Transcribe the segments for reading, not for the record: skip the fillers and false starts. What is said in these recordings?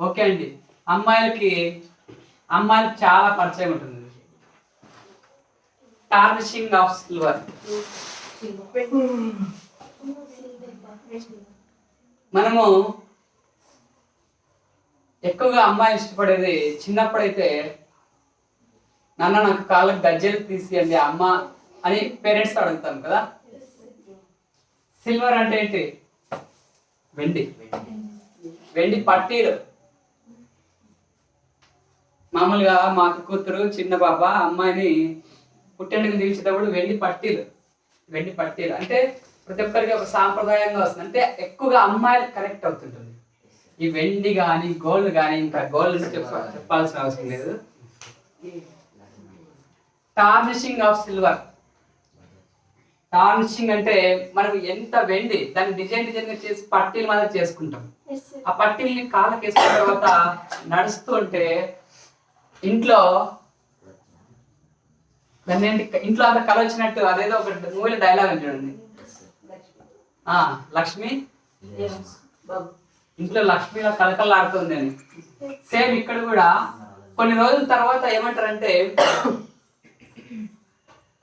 Okay అండి. అమ్మాయిలకు చాలా పరిచయం ఉంటుంది టార్నిషింగ్ ఆఫ్ సిల్వర్. మనము ఎక్కువగా అమ్మాయి ఇష్టపడేది చిన్నప్పుడైతే నాన్న నాకు కాళ్ళకు గజ్జెలు తీసియండి అమ్మ అని పేరెంట్స్ అడుగుతాం కదా. సిల్వర్ అంటే ఏంటి? వెండి పట్టీలు. మామూలుగా మాకు కూతురు చిన్న పాప అమ్మాయిని పుట్టెండుకలు తీర్చేటప్పుడు వెండి పట్టీలు అంటే ప్రతి ఒక్కరికి ఒక సాంప్రదాయంగా వస్తుంది. అంటే ఎక్కువగా అమ్మాయిలు కనెక్ట్ అవుతుంటుంది. ఈ వెండి కానీ గోల్డ్ కానీ, ఇంకా గోల్డ్ చెప్పాల్సిన అవసరం లేదు. Tarnishing of silver. టార్నిషింగ్ అంటే మనం ఎంత వెండి దాన్ని డిజైన్ చేసి పట్టీల మీద చేసుకుంటాం. ఆ పట్టీల్ని కాళ్ళకి వేసుకున్న తర్వాత నడుస్తూ ఉంటే ఇంట్లో అంత కళ వచ్చినట్టు, అదేదో ఒక మూవీలో డైలాగ్ చూడండి, లక్ష్మి ఇంట్లో లక్ష్మిలో కలకలాడుతుంది అని. సేమ్ ఇక్కడ కూడా కొన్ని రోజుల తర్వాత ఏమంటారంటే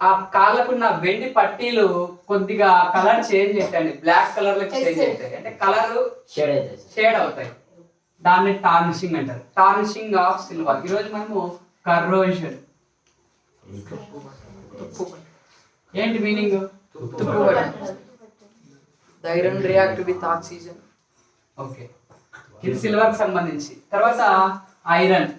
ఆ కాళ్ళకున్న వెండి పట్టీలు కొద్దిగా కలర్ చేంజ్ అవుతాయండి, బ్లాక్ కలర్ లో చేంజ్ అవుతాయి. అంటే కలర్ షేడ్ అవుతాయి. దాన్ని టార్నిషింగ్ అంటారు. Tarnishing of silver. ఈరోజు మనము కర్రోషన్. ఏంటి meaning? The iron react with oxygen. Okay, ఇది సిల్వర్ కి సంబంధించి. తర్వాత ఐరన్.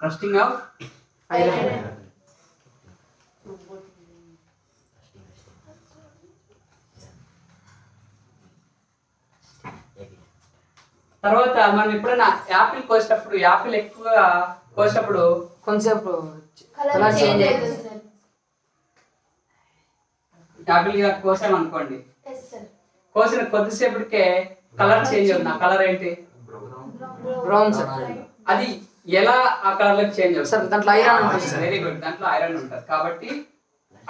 Rusting of iron. తర్వాత మనం ఎప్పుడైనా యాపిల్ కోసేటప్పుడు, యాపిల్ ఎక్కువగా కోసేటప్పుడు కొంచెం కలర్ చేంజ్ అవుతుంది. యాపిల్ కోసామనుకోండి, కోసిన కొద్దిసేపటికే కలర్ చేంజ్ అవుతుంది. ఆ కలర్ ఏంటి? బ్రౌన్. అది ఎలా ఆ కలర్ లోకి చేంజ్ అవుతుంది? దాంట్లో ఐరన్ ఉంటుంది. వెరీ గుడ్, దాంట్లో ఐరన్ ఉంటుంది. కాబట్టి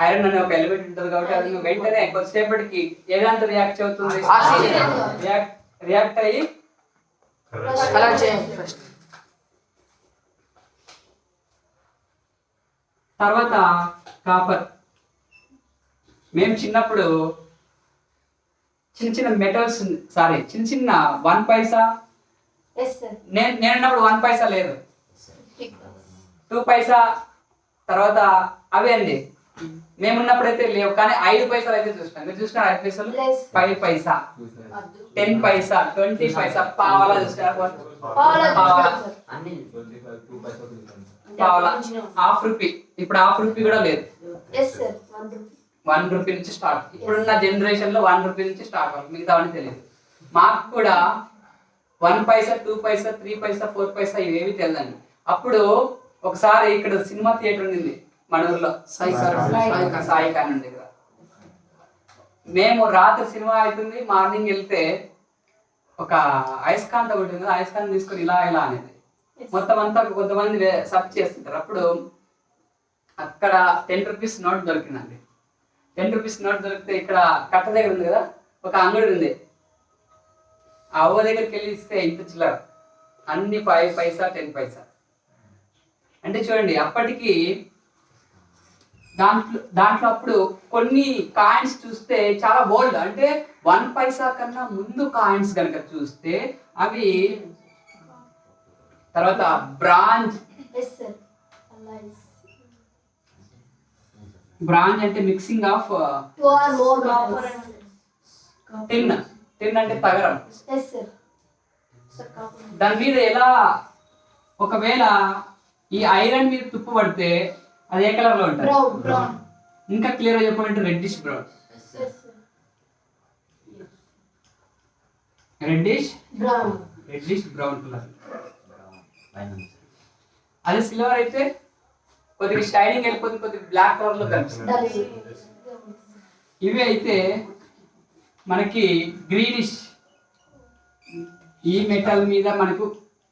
ఐరన్ అనే ఒక ఎలిమెంట్ ఉంటుంది కాబట్టి అది వెంటనే కొద్దిసేపటికి ఏదాంతో రియాక్ట్ అవుతుంది? రియాక్ట్ అయ్యి కలర్ చేంజ్. తర్వాత కాపర్. మేము చిన్నప్పుడు చిన్న మెటల్స్, చిన్న 1 పైసా, నేనున్నప్పుడు 1 పైసా లేదు, 2 పైసా, తర్వాత అవే అండి. మేమున్నప్పుడైతే లేవు, కానీ 5 పైసలు అయితే చూస్తాం. మీరు చూసినారు 5 పైసలు? 5 పైసా, 10 పైసా, 20 పైసా, పావలా చూసినారు? పావలా, హాఫ్ రూపీ. ఇప్పుడు హాఫ్ రూపీ కూడా లేదు. 1 రూపీ నుంచి స్టార్ట్. ఇప్పుడున్న జనరేషన్ లో 1 రూపీ నుంచి స్టార్ట్ అవుతుంది, మిగతా అని తెలియదు. మాకు కూడా 1 పైసా, 2 పైసా, 3 పైసా, 4 పైసా ఇవేవి తెలియదండి. అప్పుడు ఒకసారి ఇక్కడ సినిమా థియేటర్ ఉంది మన ఊర్లో, సాయి కాన్ ఉంది కదా. మేము రాత్రి సినిమా అవుతుంది, మార్నింగ్ వెళ్తే ఒక అయస్కాంత ఒకటి ఉంది, అయస్కాంతం తీసుకొని ఇలా అనేది మొత్తం అంతా కొంతమంది సర్చ్ చేస్తుంటారు. అప్పుడు అక్కడ 10 రూపీస్ నోట్ దొరికిందండి. 10 రూపీస్ నోట్ దొరికితే ఇక్కడ కట్ట దగ్గర ఉంది కదా, ఒక అంగడి ఉంది. ఆ అవ్వ దగ్గరికి వెళ్ళి ఇస్తే ఇంత చిల్లర, అన్ని 5 పైసా, 10 పైసా. అంటే చూడండి, అప్పటికి దాంట్లో అప్పుడు కొన్ని కాయిన్స్ చూస్తే చాలా ఓల్డ్. అంటే 1 పైసా కన్నా ముందు కాయిన్స్ కనుక చూస్తే అవి. తర్వాత బ్రాంజ్. బ్రాంజ్ అంటే మిక్సింగ్ ఆఫ్ టిన్ అంటే తగరం. దాని మీద ఎలా, ఒకవేళ ఈ ఐరన్ మీద తుప్పు పడితే అది ఏ కలర్ లో ఉంటుంది? ఇంకా క్లియర్ గా చెప్పాలంటే reddish brown. Reddish brown colour. అదే సిల్వర్ అయితే కొద్దిగా షైనింగ్ వెళ్ళిపోతుంది, కొద్దిగా బ్లాక్ కలర్ లో కనిపిస్తుంది. ఇవి అయితే మనకి గ్రీనిష్. ఈ మెటల్ మీద మనకు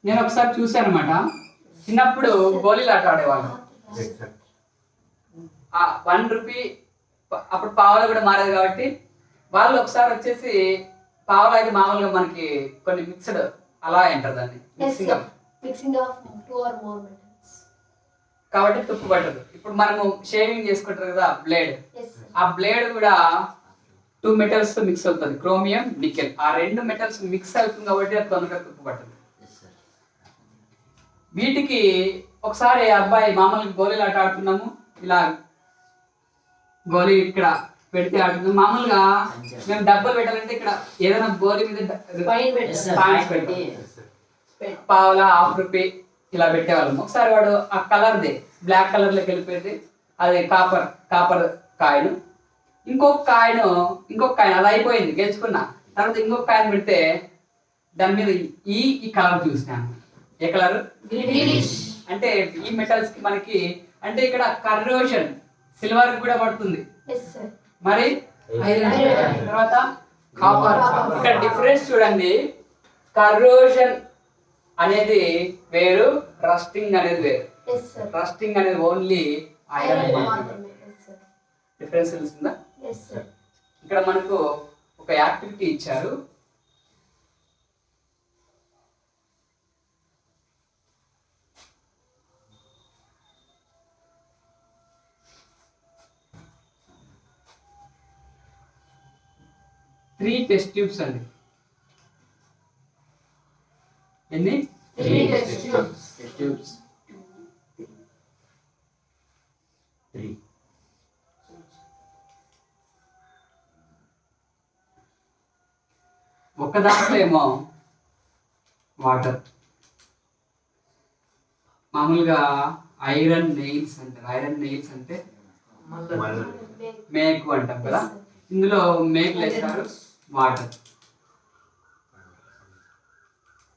నేను ఒకసారి చూసాను అనమాట. చిన్నప్పుడు గోళీలు ఆట ఆడేవాళ్ళం. 1 రూపీ అప్పుడు పావులు కూడా మారేది కాబట్టి వాళ్ళు ఒకసారి వచ్చేసి పావులు అయితే మామూలుగా మనకి కొన్ని మిక్స్డ్ అలా అంటారు దాన్ని Mixing of 2 or more metals. కాబట్టి తుప్పు పట్టదు. ఇప్పుడు మనము షేవింగ్ చేసుకుంటారు కదా బ్లేడ్, Yes, sir. ఆ బ్లేడ్ కూడా 2 మెటల్స్ తో మిక్స్ అవుతుంది, క్రోమియం నికెల్. ఆ 2 మెటల్స్ మిక్స్ అవుతుంది కాబట్టి అది తొందరగా తుప్పు పట్టదు. వీటికి ఒకసారి అబ్బాయి మామూలుగా గోళీలు ఆట ఆడుతున్నాము, ఇలా గోళీ ఇక్కడ పెడితే ఆడుతుంది. మామూలుగా మేము డబ్బులు పెట్టాలంటే ఇక్కడ ఏదైనా గోళీ మీద Fine పెట్టాలి. కాయిన్స్ పెట్టి పావులా ₹1 ఇలా పెట్టేవాళ్ళం. ఒకసారి వాడు ఆ కలర్ది బ్లాక్ కలర్ లోకి వెళ్ళిపోయింది, అది కాపర్ కాయిన్. ఇంకొక కాయిన్ అది అయిపోయింది గెలుచుకున్నా. తర్వాత ఇంకొక కాయిన్ పెడితే దాని మీద ఈ కలర్ చూసినాను. ఏ కలర్? Greenish. అంటే ఈ మెటల్స్ కి మనకి అంటే ఇక్కడ కర్రోషన్ సిల్వర్ కూడా పడుతుంది Yes, sir. మరి. ఐరన్ తర్వాత కాపర్ ఇక్కడ డిఫరెన్స్ చూడండి, కర్రోషన్ అనేది వేరు, రస్టింగ్ అనేది వేరు. Yes, sir. రస్టింగ్ అనేది ఓన్లీ ఐరన్ Iron మాత్రమే. మాత్రమే. Yes, sir. డిఫరెన్స్ తెలుస్తుందా? Yes, sir. ఇక్కడ మనకు ఒక యాక్టివిటీ ఇచ్చారు. త్రీ టెస్ట్ ట్యూబ్స్ అండి. ఎన్ని? 3 test tubes. ఒక దాంట్లో ఏమో వాటర్, మామూలుగా ఐరన్ నెయిల్స్ అంటారు. ఐరన్ నెయిల్స్ అంటే మేకు అంటాం కదా, ఇందులో మేకులు వేస్తారు, వాటర్.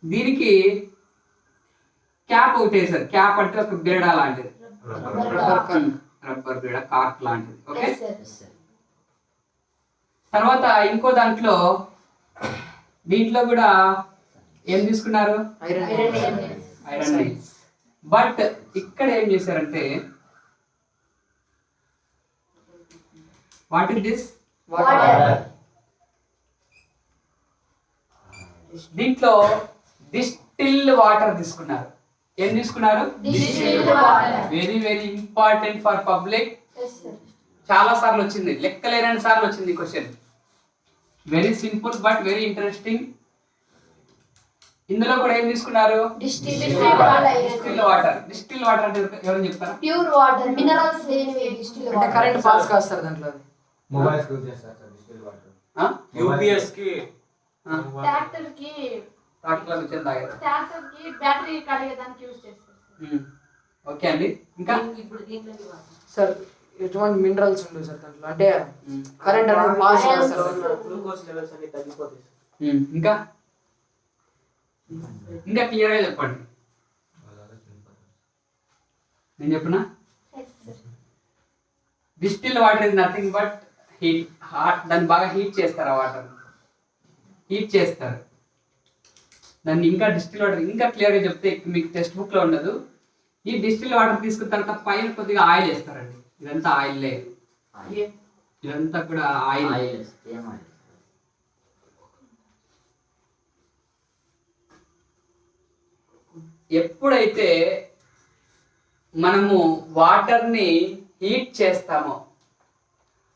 దీనికి క్యాప్ ఒకటి వేసారు. క్యాప్ అంటే ఒక బీడ లాంటిది, రబ్బర్ బీడ, కార్క్ లాంటిది. ఓకే. Yes, sir. తర్వాత ఇంకో దాంట్లో దీంట్లో కూడా ఏం తీసుకున్నారు? Iron iron nails. బట్ ఇక్కడ ఏం చేశారంటే, వాట్ ఇస్ దిస్? Water. దీంట్లో డిస్టిల్డ్ వాటర్ తీసుకున్నారు. ఏం తీసుకున్నారు? Distilled water. Very very important for public. Yes, sir. చాలా సార్లు వచ్చింది, లెక్కలేనన్ని సార్లు వచ్చింది question. Very simple but very interesting. ఇందులో కూడా ఏం తీసుకున్నారు? Distilled water. Distil water. Distil water అంటే ఎవరైనా చెప్తారా? Pure water. Minerals లేనివి distilled అంటే water. కరెంట్ పాస్ కాస్తారు దాంట్లో. మొబైల్స్ యూజ్ చేస్తారు సార్ డిజిటల్ వాటర్. ఆ? యూపీఎస్ కి ఆ. ట్రాక్టర్ కి వాటిలో కూర్చొని తాగారు. ట్రాక్టర్ కి బ్యాటరీ కడిగేదానికి యూజ్ చేస్తారు. ఓకే అండి. ఇంకా సార్ ఎటువంటి మినరల్స్ ఉండవు సార్ దాంట్లో, అంటే కరెంట్ అనేది పాస్ చేస్తారు. గ్లూకోజ్ లెవెల్స్ అన్ని తగ్గిపోతాయి. ఇంకా ఇంకా క్లియర్ గా చెప్పండి. నేను చెప్పనా? Yes, sir. Distil water is nothing but heat. దాన్ని బాగా హీట్ చేస్తారు. ఆ వాటర్ హీట్ చేస్తారు దాన్ని. ఇంకా డిస్టిల్ వాటర్ ఇంకా క్లియర్ గా చెప్తే మీకు టెక్స్ట్ బుక్ లో ఉండదు. ఈ డిస్టిల్ వాటర్ తీసుకున్న తర్వాత పైన కొద్దిగా ఆయిల్ వేస్తారండి. ఇదంతా ఆయిల్, ఇదంతా కూడా ఆయిల్. ఎప్పుడైతే మనము వాటర్ని హీట్ చేస్తామో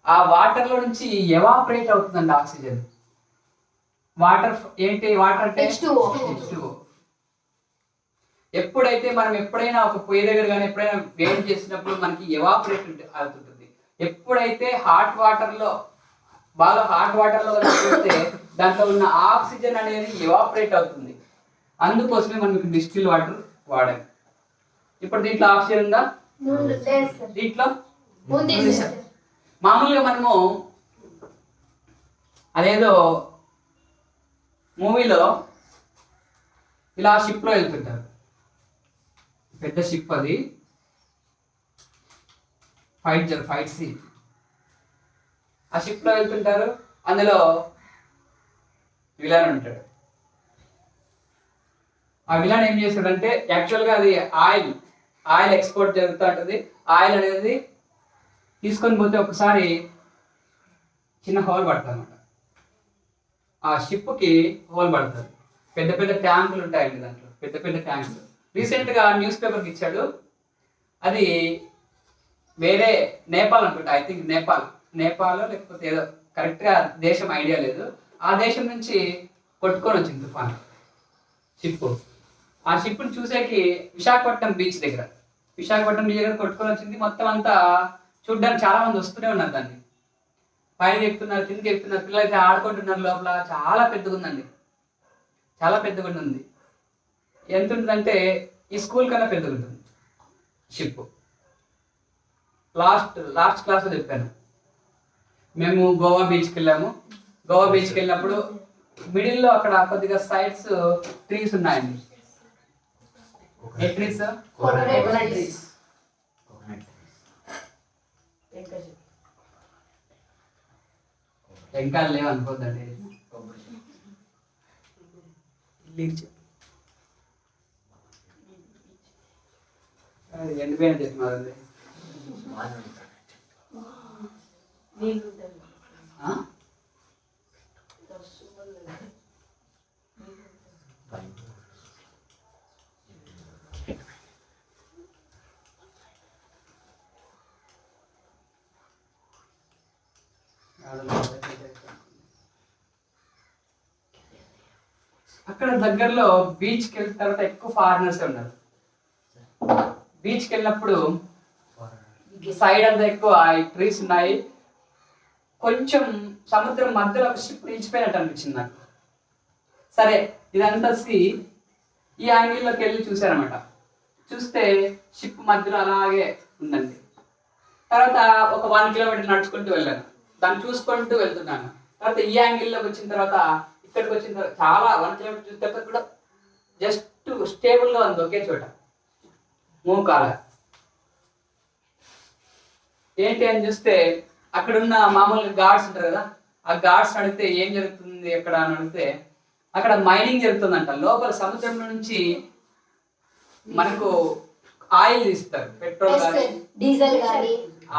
ఆ వాటర్ లో నుంచి ఎవాపరేట్ అవుతుందండి ఆక్సిజన్. వాటర్ ఏంటి? వాటర్ అంటే H2O. H2O. ఎప్పుడైతే మనం ఎప్పుడైనా ఒక పొయ్యి దగ్గర కానీ ఎప్పుడైనా వేడి చేసినప్పుడు మనకి ఎవాపరేట్ అవుతుంటుంది. ఎప్పుడైతే హాట్ వాటర్ లో బాగా హాట్ వాటర్ లో చూస్తే దాంట్లో ఉన్న ఆక్సిజన్ అనేది ఎవాపరేట్ అవుతుంది. అందుకోసమే మనం డిస్టిల్ వాటర్ వాడాలి. ఇప్పుడు దీంట్లో ఆక్సిజన్ ఉందా? లేదు sir. దీంట్లో ఉంది sir. మామూలుగా మనము అదేదో మూవీలో ఇలా షిప్ లో వెళ్తుంటారు, పెద్ద షిప్, అది ఫైట్ సీన్. ఆ షిప్ లో వెళ్తుంటారు, అందులో విలన్ ఉంటాడు. ఆ విలన్ ఏం చేస్తాడంటే, యాక్చువల్గా అది ఆయిల్ ఎక్స్పోర్ట్ జరుగుతూ ఉంటుంది. ఆయిల్ అనేది తీసుకొని పోతే ఒకసారి చిన్న హోల్ పడుతుంది అనమాట. ఆ షిప్కి హోల్ పడుతుంది. పెద్ద పెద్ద ట్యాంకులు ఉంటాయండి దాంట్లో, పెద్ద పెద్ద ట్యాంకులు. రీసెంట్గా న్యూస్ పేపర్కి ఇచ్చాడు. అది వేరే నేపాల్ అనుకుంటా, ఐ థింక్ నేపాల్ లేకపోతే ఏదో కరెక్ట్గా దేశం ఐడియా లేదు. ఆ దేశం నుంచి కొట్టుకొని వచ్చింది తుఫాన్ షిప్. ఆ షిప్ని చూసేకి విశాఖపట్నం బీచ్ దగ్గర కొట్టుకొని వచ్చింది. మొత్తం అంతా చూడ్డానికి చాలా మంది వస్తూనే ఉన్నారు. దాన్ని పైన ఎక్కుతున్నారు, కిందకి ఎక్కుతున్నారు, పిల్లలు అయితే ఆడుకుంటున్నారు. లోపల చాలా పెద్దగా ఉందండి, చాలా పెద్దగా ఉంది. ఎంత ఉంటుందంటే ఈ స్కూల్ కన్నా పెద్దగా ఉంటుంది షిప్. లాస్ట్ క్లాస్లో చెప్పాను. మేము గోవా బీచ్కి వెళ్ళాము. గోవా బీచ్కి వెళ్ళినప్పుడు మిడిల్లో అక్కడ కొద్దిగా సైడ్స్ ట్రీస్ ఉన్నాయండి. ఏ ట్రీస్? Coconut trees. టెంకాయలు లేవు అనుకోద్దండి. ఎండిపోయిన చెప్తున్నారు. అక్కడ దగ్గరలో బీచ్కి వెళ్ళిన తర్వాత ఎక్కువ ఫారినర్స్ ఉన్నారు. బీచ్కి వెళ్ళినప్పుడు సైడ్ అంతా ఎక్కువ ట్రీస్ ఉన్నాయి. కొంచెం సముద్రం మధ్యలో ఒక షిప్ నిలిచిపోయినట్టు అనిపించింది నాకు. సరే ఇదంతా ఈ యాంగిల్లోకి వెళ్ళి చూశానమాట. చూస్తే షిప్ మధ్యలో అలాగే ఉందండి. తర్వాత ఒక 1 కిలోమీటర్ నడుచుకుంటూ వెళ్ళాను, దాన్ని చూసుకుంటూ వెళ్తున్నాను. తర్వాత ఈ యాంగిల్లోకి వచ్చిన తర్వాత ఇక్కడికి వచ్చిన తర్వాత చాలా 1 కిలోమీటర్ చూస్తే కూడా జస్ట్ స్టేబుల్గా ఉంది ఒకే చోట, మూవ్ కాల. ఏంటి అని చూస్తే అక్కడున్న మామూలుగా గార్డ్స్ ఉంటారు కదా, ఆ గార్డ్స్ అడిగితే ఏం జరుగుతుంది అక్కడ అని అడిగితే అక్కడ మైనింగ్ జరుగుతుందంట. లోపల సముద్రంలో నుంచి మనకు ఆయిల్ తీస్తారు, పెట్రోల్ కానీ డీజిల్ కానీ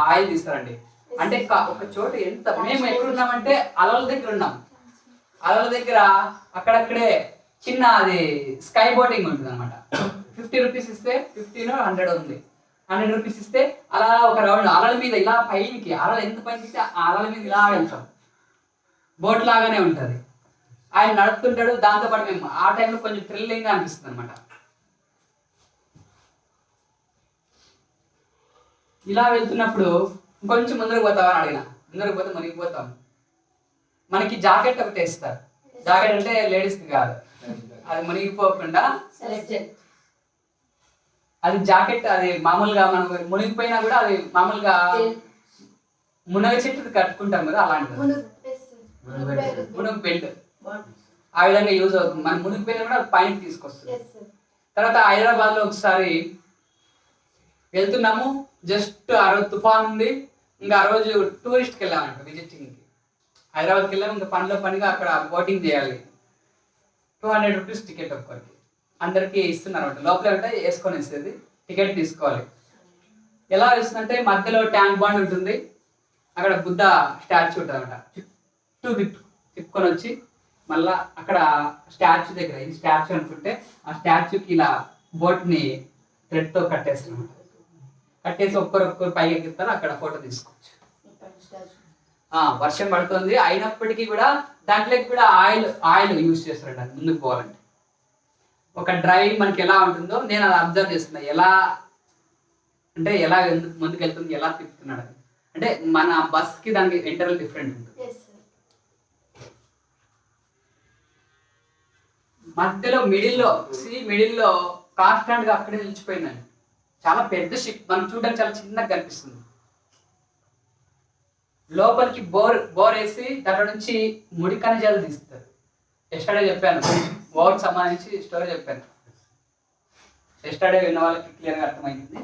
ఆయిల్ తీస్తారండి. అంటే ఒక చోట ఎంత మేము ఎక్కడున్నామంటే అలల దగ్గర ఉన్నాం. అలల దగ్గర అక్కడక్కడే చిన్న అది స్కై బోటింగ్ ఉంటుంది అనమాట. 50 రూపీస్ ఇస్తే 15 or 100 ఉంది. 100 రూపీస్ ఇస్తే అలా ఒక రౌండ్ అలల మీద ఇలా పైకి, అలలు ఎంత పైకి ఇస్తే ఆ అలల మీద ఇలా వెళ్తాం. బోట్ లాగానే ఉంటుంది. ఆయన నడుపుతుంటాడు. దాంతోపాటు మేము ఆ టైంలో కొంచెం థ్రిల్లింగ్గా అనిపిస్తుంది అనమాట. ఇలా వెళ్తున్నప్పుడు కొంచెం ముందరకు పోతావా అని అడిగిన. ముందరకు పోతే మునిగిపోతాం. మనకి జాకెట్ ఒకటి ఇస్తారు. జాకెట్ అంటే లేడీస్కి కాదు, అది మునిగిపోకుండా అది జాకెట్. అది మామూలుగా మనం మునిగిపోయినా కూడా అది మామూలుగా మునగ చెట్టు కట్టుకుంటాం కదా, అలాంటిది మునుగు బెల్ట్. ఆ విధంగా యూజ్ అవుతుంది. మనం మునిగిపోయినా కూడా అది పైనకి తీసుకొస్తుంది. తర్వాత హైదరాబాద్లో ఒకసారి వెళ్తున్నాము. జస్ట్ ఆ రోజు తుఫాన్ ఉంది. ఇంకా ఆ రోజు టూరిస్ట్కి వెళ్ళామంట, విజిటింగ్కి. హైదరాబాద్కి వెళ్ళాము. ఇంకా పనిగా అక్కడ బోటింగ్ చేయాలి. 200 రూపీస్ టికెట్ ఒక్కరికి. అందరికీ ఇస్తున్నారు అనమాట. లోపల అంటే వేసుకొని వేసేది, టికెట్ తీసుకోవాలి. ఎలా వేస్తుందంటే మధ్యలో ట్యాంక్ బాండ్ ఉంటుంది, అక్కడ బుద్ధ స్టాచ్యూ ఉంటుంది అనమాట. చుట్టూ తిప్పుకొని వచ్చి మళ్ళా అక్కడ స్టాచ్యూ దగ్గర, ఇది స్టాచ్యూ అనుకుంటే ఆ స్టాచ్యూకి ఇలా బోట్ని థ్రెడ్తో కట్టేస్తాం. కట్టేసి ఒక్కరొక్కరు పైకి ఎక్కిస్తారు. అక్కడ ఫోటో తీసుకోవచ్చు. వర్షం పడుతుంది అయినప్పటికీ కూడా దాంట్లోకి కూడా ఆయిల్ యూజ్ చేస్తారండి అది ముందుకు పోవాలంటే. ఒక డ్రైవింగ్ మనకి ఎలా ఉంటుందో నేను అది అబ్జర్వ్ చేస్తున్నా. ఎలా అంటే ఎలా ముందుకు వెళ్తుంది, ఎలా తిప్పుతున్నాడు అది. అంటే మన బస్కి దానికి ఇంటర్వల్ డిఫరెంట్ ఉంటుంది. మధ్యలో మిడిల్లో కాన్స్టాంట్గా అక్కడే నిలిచిపోయిందండి. చాలా పెద్ద షిప్, మనం చూడడానికి చాలా చిన్నగా కనిపిస్తుంది. లోపలికి బోర్ వేసి దాంట్లో నుంచి ముడి ఖనిజాలు తీస్తారు. ఎస్టర్డే చెప్పాను, బోర్కి సంబంధించి స్టోరీ చెప్పాను. ఎస్టర్డే విన్న వాళ్ళకి క్లియర్గా అర్థమైంది.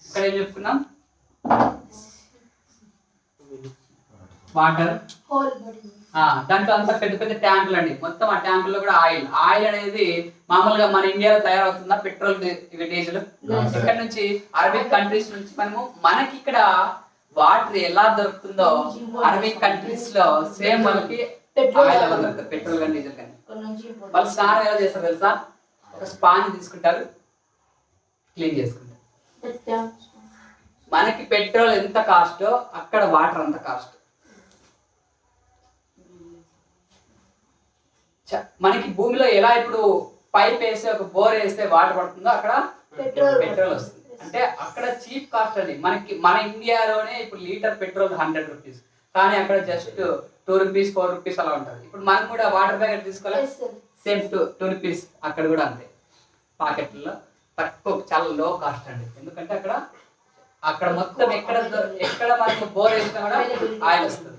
ఇక్కడ ఏం చెప్పుకున్నాం? వాటర్, హోల్ బడి దాంట్లో అంతా పెద్ద పెద్ద ట్యాంకులు అండి. మొత్తం ఆ ట్యాంకుల్లో కూడా ఆయిల్. ఆయిల్ అనేది మామూలుగా మన ఇండియాలో తయారవుతుందా పెట్రోల్, డీజిల్? ఇక్కడ నుంచి అరబిక్ కంట్రీస్ నుంచి మనకి ఇక్కడ వాటర్ ఎలా దొరుకుతుందో అరబిక్ కంట్రీస్ లో సేమ్ మనకి ఆయిల్ ఎలా దొరుకుతుంది, పెట్రోల్ కానీ డీజిల్ కానీ. వాళ్ళు స్నానం ఎలా చేస్తారు తెలుసా? ఒక స్పాంజ్ తీసుకుంటారు, క్లీన్ చేసుకుంటారు. మనకి పెట్రోల్ ఎంత కాస్టో అక్కడ వాటర్ అంత కాస్ట్. మనకి భూమిలో ఎలా ఇప్పుడు పైప్ వేస్తే ఒక బోర్ వేస్తే వాటర్ పడుతుందో అక్కడ పెట్రోల్ వస్తుంది. అంటే అక్కడ చీప్ కాస్ట్ అండి. మన ఇండియాలోనే ఇప్పుడు లీటర్ పెట్రోల్ 100 రూపీస్, కానీ అక్కడ జస్ట్ 2 రూపీస్ 4 రూపీస్ అలా ఉంటుంది. ఇప్పుడు మనం కూడా వాటర్ ప్యాకెట్ తీసుకోవాలి, సేమ్ 2 రూపీస్. అక్కడ కూడా అంతే, ప్యాకెట్లో తక్కువ, చాలా లో కాస్ట్ అండి. ఎందుకంటే అక్కడ మొత్తం ఎక్కడ మనకు బోర్ వేసినా కూడా ఆయిల్ వస్తుంది.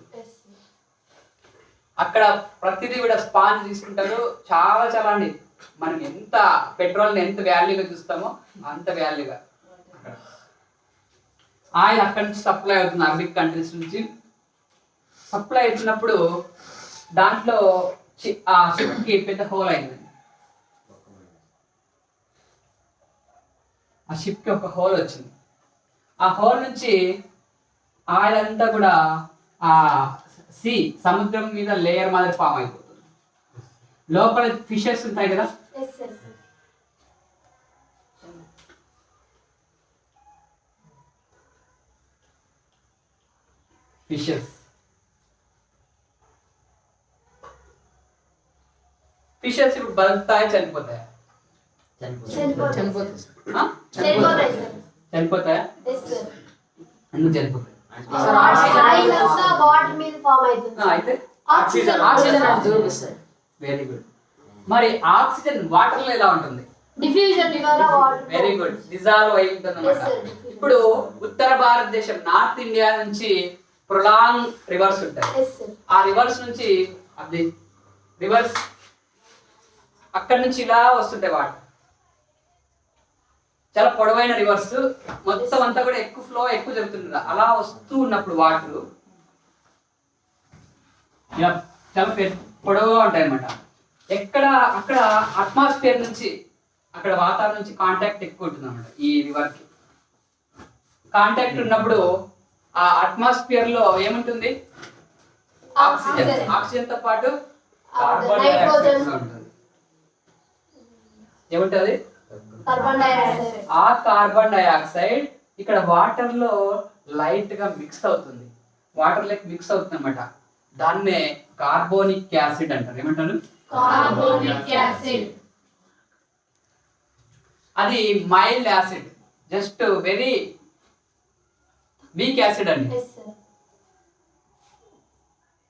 అక్కడ ప్రతిదీ కూడా స్పాంజ్ తీసుకుంటారు. చాలా చాలా అండి, మనం ఎంత పెట్రోల్ని ఎంత వాల్యూగా చూస్తామో అంత వాల్యూగా ఆయిల్ అక్కడి నుంచి సప్లై అవుతుంది. అరబిక్ కంట్రీస్ నుంచి సప్లై అవుతున్నప్పుడు దాంట్లో ఆ షిప్కి పెద్ద హోల్ అయింది. ఆ షిప్కి ఒక హోల్ వచ్చింది. ఆ హోల్ నుంచి ఆయిల్ అంతా కూడా ఆ సముద్రం మీద లేయర్ మాదిరి ఫామ్ అయిపోతుంది. లోపల ఫిషెస్ ఉంటాయి కదా, ఫిషెస్ ఇప్పుడు బతుకుతాయా చనిపోతాయా? చనిపోతాయా? ఎందుకు చనిపోతాయి? అయితే వెరీ గుడ్. మరి ఆక్సిజన్ వాటర్ లో ఎలా ఉంటుంది? వెరీ గుడ్, డిజాల్వ్ అయి ఉంటుంది అన్నమాట. ఇప్పుడు ఉత్తర భారతదేశం, నార్త్ ఇండియా నుంచి ప్రొలాంగ్ రివర్స్ ఉంటాయి. ఆ రివర్స్ నుంచి అది రివర్స్ అక్కడ నుంచి ఇలా వస్తుంటాయి వాటర్. చాలా పొడవైన రివర్స్, మొత్తం అంతా కూడా ఎక్కువ ఫ్లో ఎక్కువ జరుగుతుంది. అలా వస్తూ ఉన్నప్పుడు వాటర్ ఇలా చాలా పొడవుగా ఉంటాయి అన్నమాట. అక్కడ అట్మాస్ఫియర్ నుంచి, అక్కడ వాతావరణం నుంచి కాంటాక్ట్ ఎక్కువ ఉంటుంది అన్నమాట. ఈ రివర్ కి కాంటాక్ట్ ఉన్నప్పుడు ఆ అట్మాస్ఫియర్ లో ఏముంటుంది? ఆక్సిజన్. ఆక్సిజన్ తో పాటు కార్బన్ డైఆక్సైడ్ ఉంటుంది. ఏముంటది? ఆ కార్బన్ డైఆక్సైడ్ ఇక్కడ వాటర్ లో లైట్ గా మిక్స్ అవుతుంది, వాటర్ లైక్ మిక్స్ అవుతుంది అన్నమాట. దాన్నే కార్బోనిక్ యాసిడ్ అంటారు. ఏమంటారు? Carbonic acid. అది mild acid, just very weak acid అండి.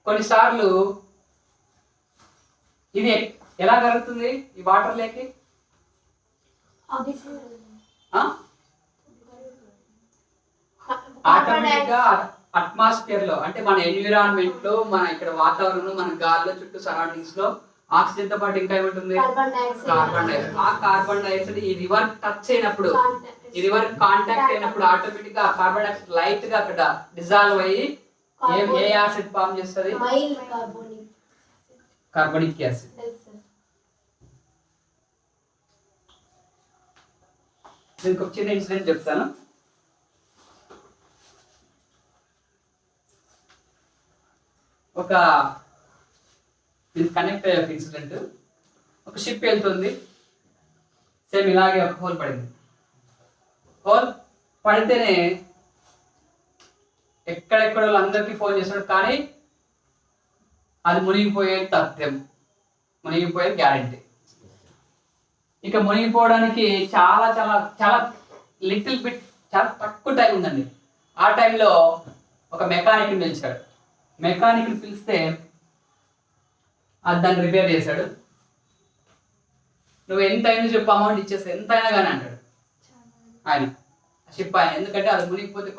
కొన్నిసార్లు ఇది ఎలా కలుగుతుంది ఈ వాటర్ లేకి? ఆటోమేటిక్ గా అట్మాస్ఫియర్ లో, అంటే మన ఎన్విరాన్మెంట్ లో, మన ఇక్కడ వాతావరణంలో, మన గాల్లో చుట్టూ సరౌండింగ్స్ లో ఆక్సిజన్ తో పాటు ఇంకా ఏముంటుంది? Carbon dioxide. ఆ కార్బన్ డైఆక్సైడ్ ఈ రివర్ టచ్ అయినప్పుడు, ఈ రివర్ కాంటాక్ట్ అయినప్పుడు ఆటోమేటిక్ గా కార్బన్ డైఆక్సైడ్ లైట్ గా అక్కడ డిజాల్వ్ అయ్యి ఏ యాసిడ్ ఫామ్ చేస్తుంది? Carbonic acid. దీనికి ఒక చిన్న ఇన్సిడెంట్ చెప్తాను. ఒక కనెక్ట్ అయ్యే ఇన్సిడెంట్. ఒక షిప్ వెళ్తుంది, సేమ్ ఇలాగే ఒక హోల్ పడింది. హోల్ పడితేనే ఎక్కడెక్కడ వాళ్ళందరికీ ఫోన్ చేస్తాడు, కానీ అది మునిగిపోయేది తథ్యం, మునిగిపోయేది గ్యారెంటీ. ఇక మునిగిపోవడానికి చాలా చాలా చాలా లిటిల్ బిట్, చాలా తక్కువ టైం ఉందండి. ఆ టైంలో ఒక మెకానిక్ని పిలిచాడు. మెకానిక్ని పిలిస్తే అది దాన్ని రిపేర్ చేశాడు. నువ్వు ఎంత అయిందో చెప్పు, అమౌంట్ ఇచ్చేస్తే ఎంత అయినా కానీ అంటాడు ఆయన, షిప్ ఆయన. ఎందుకంటే అది మునిగిపోతే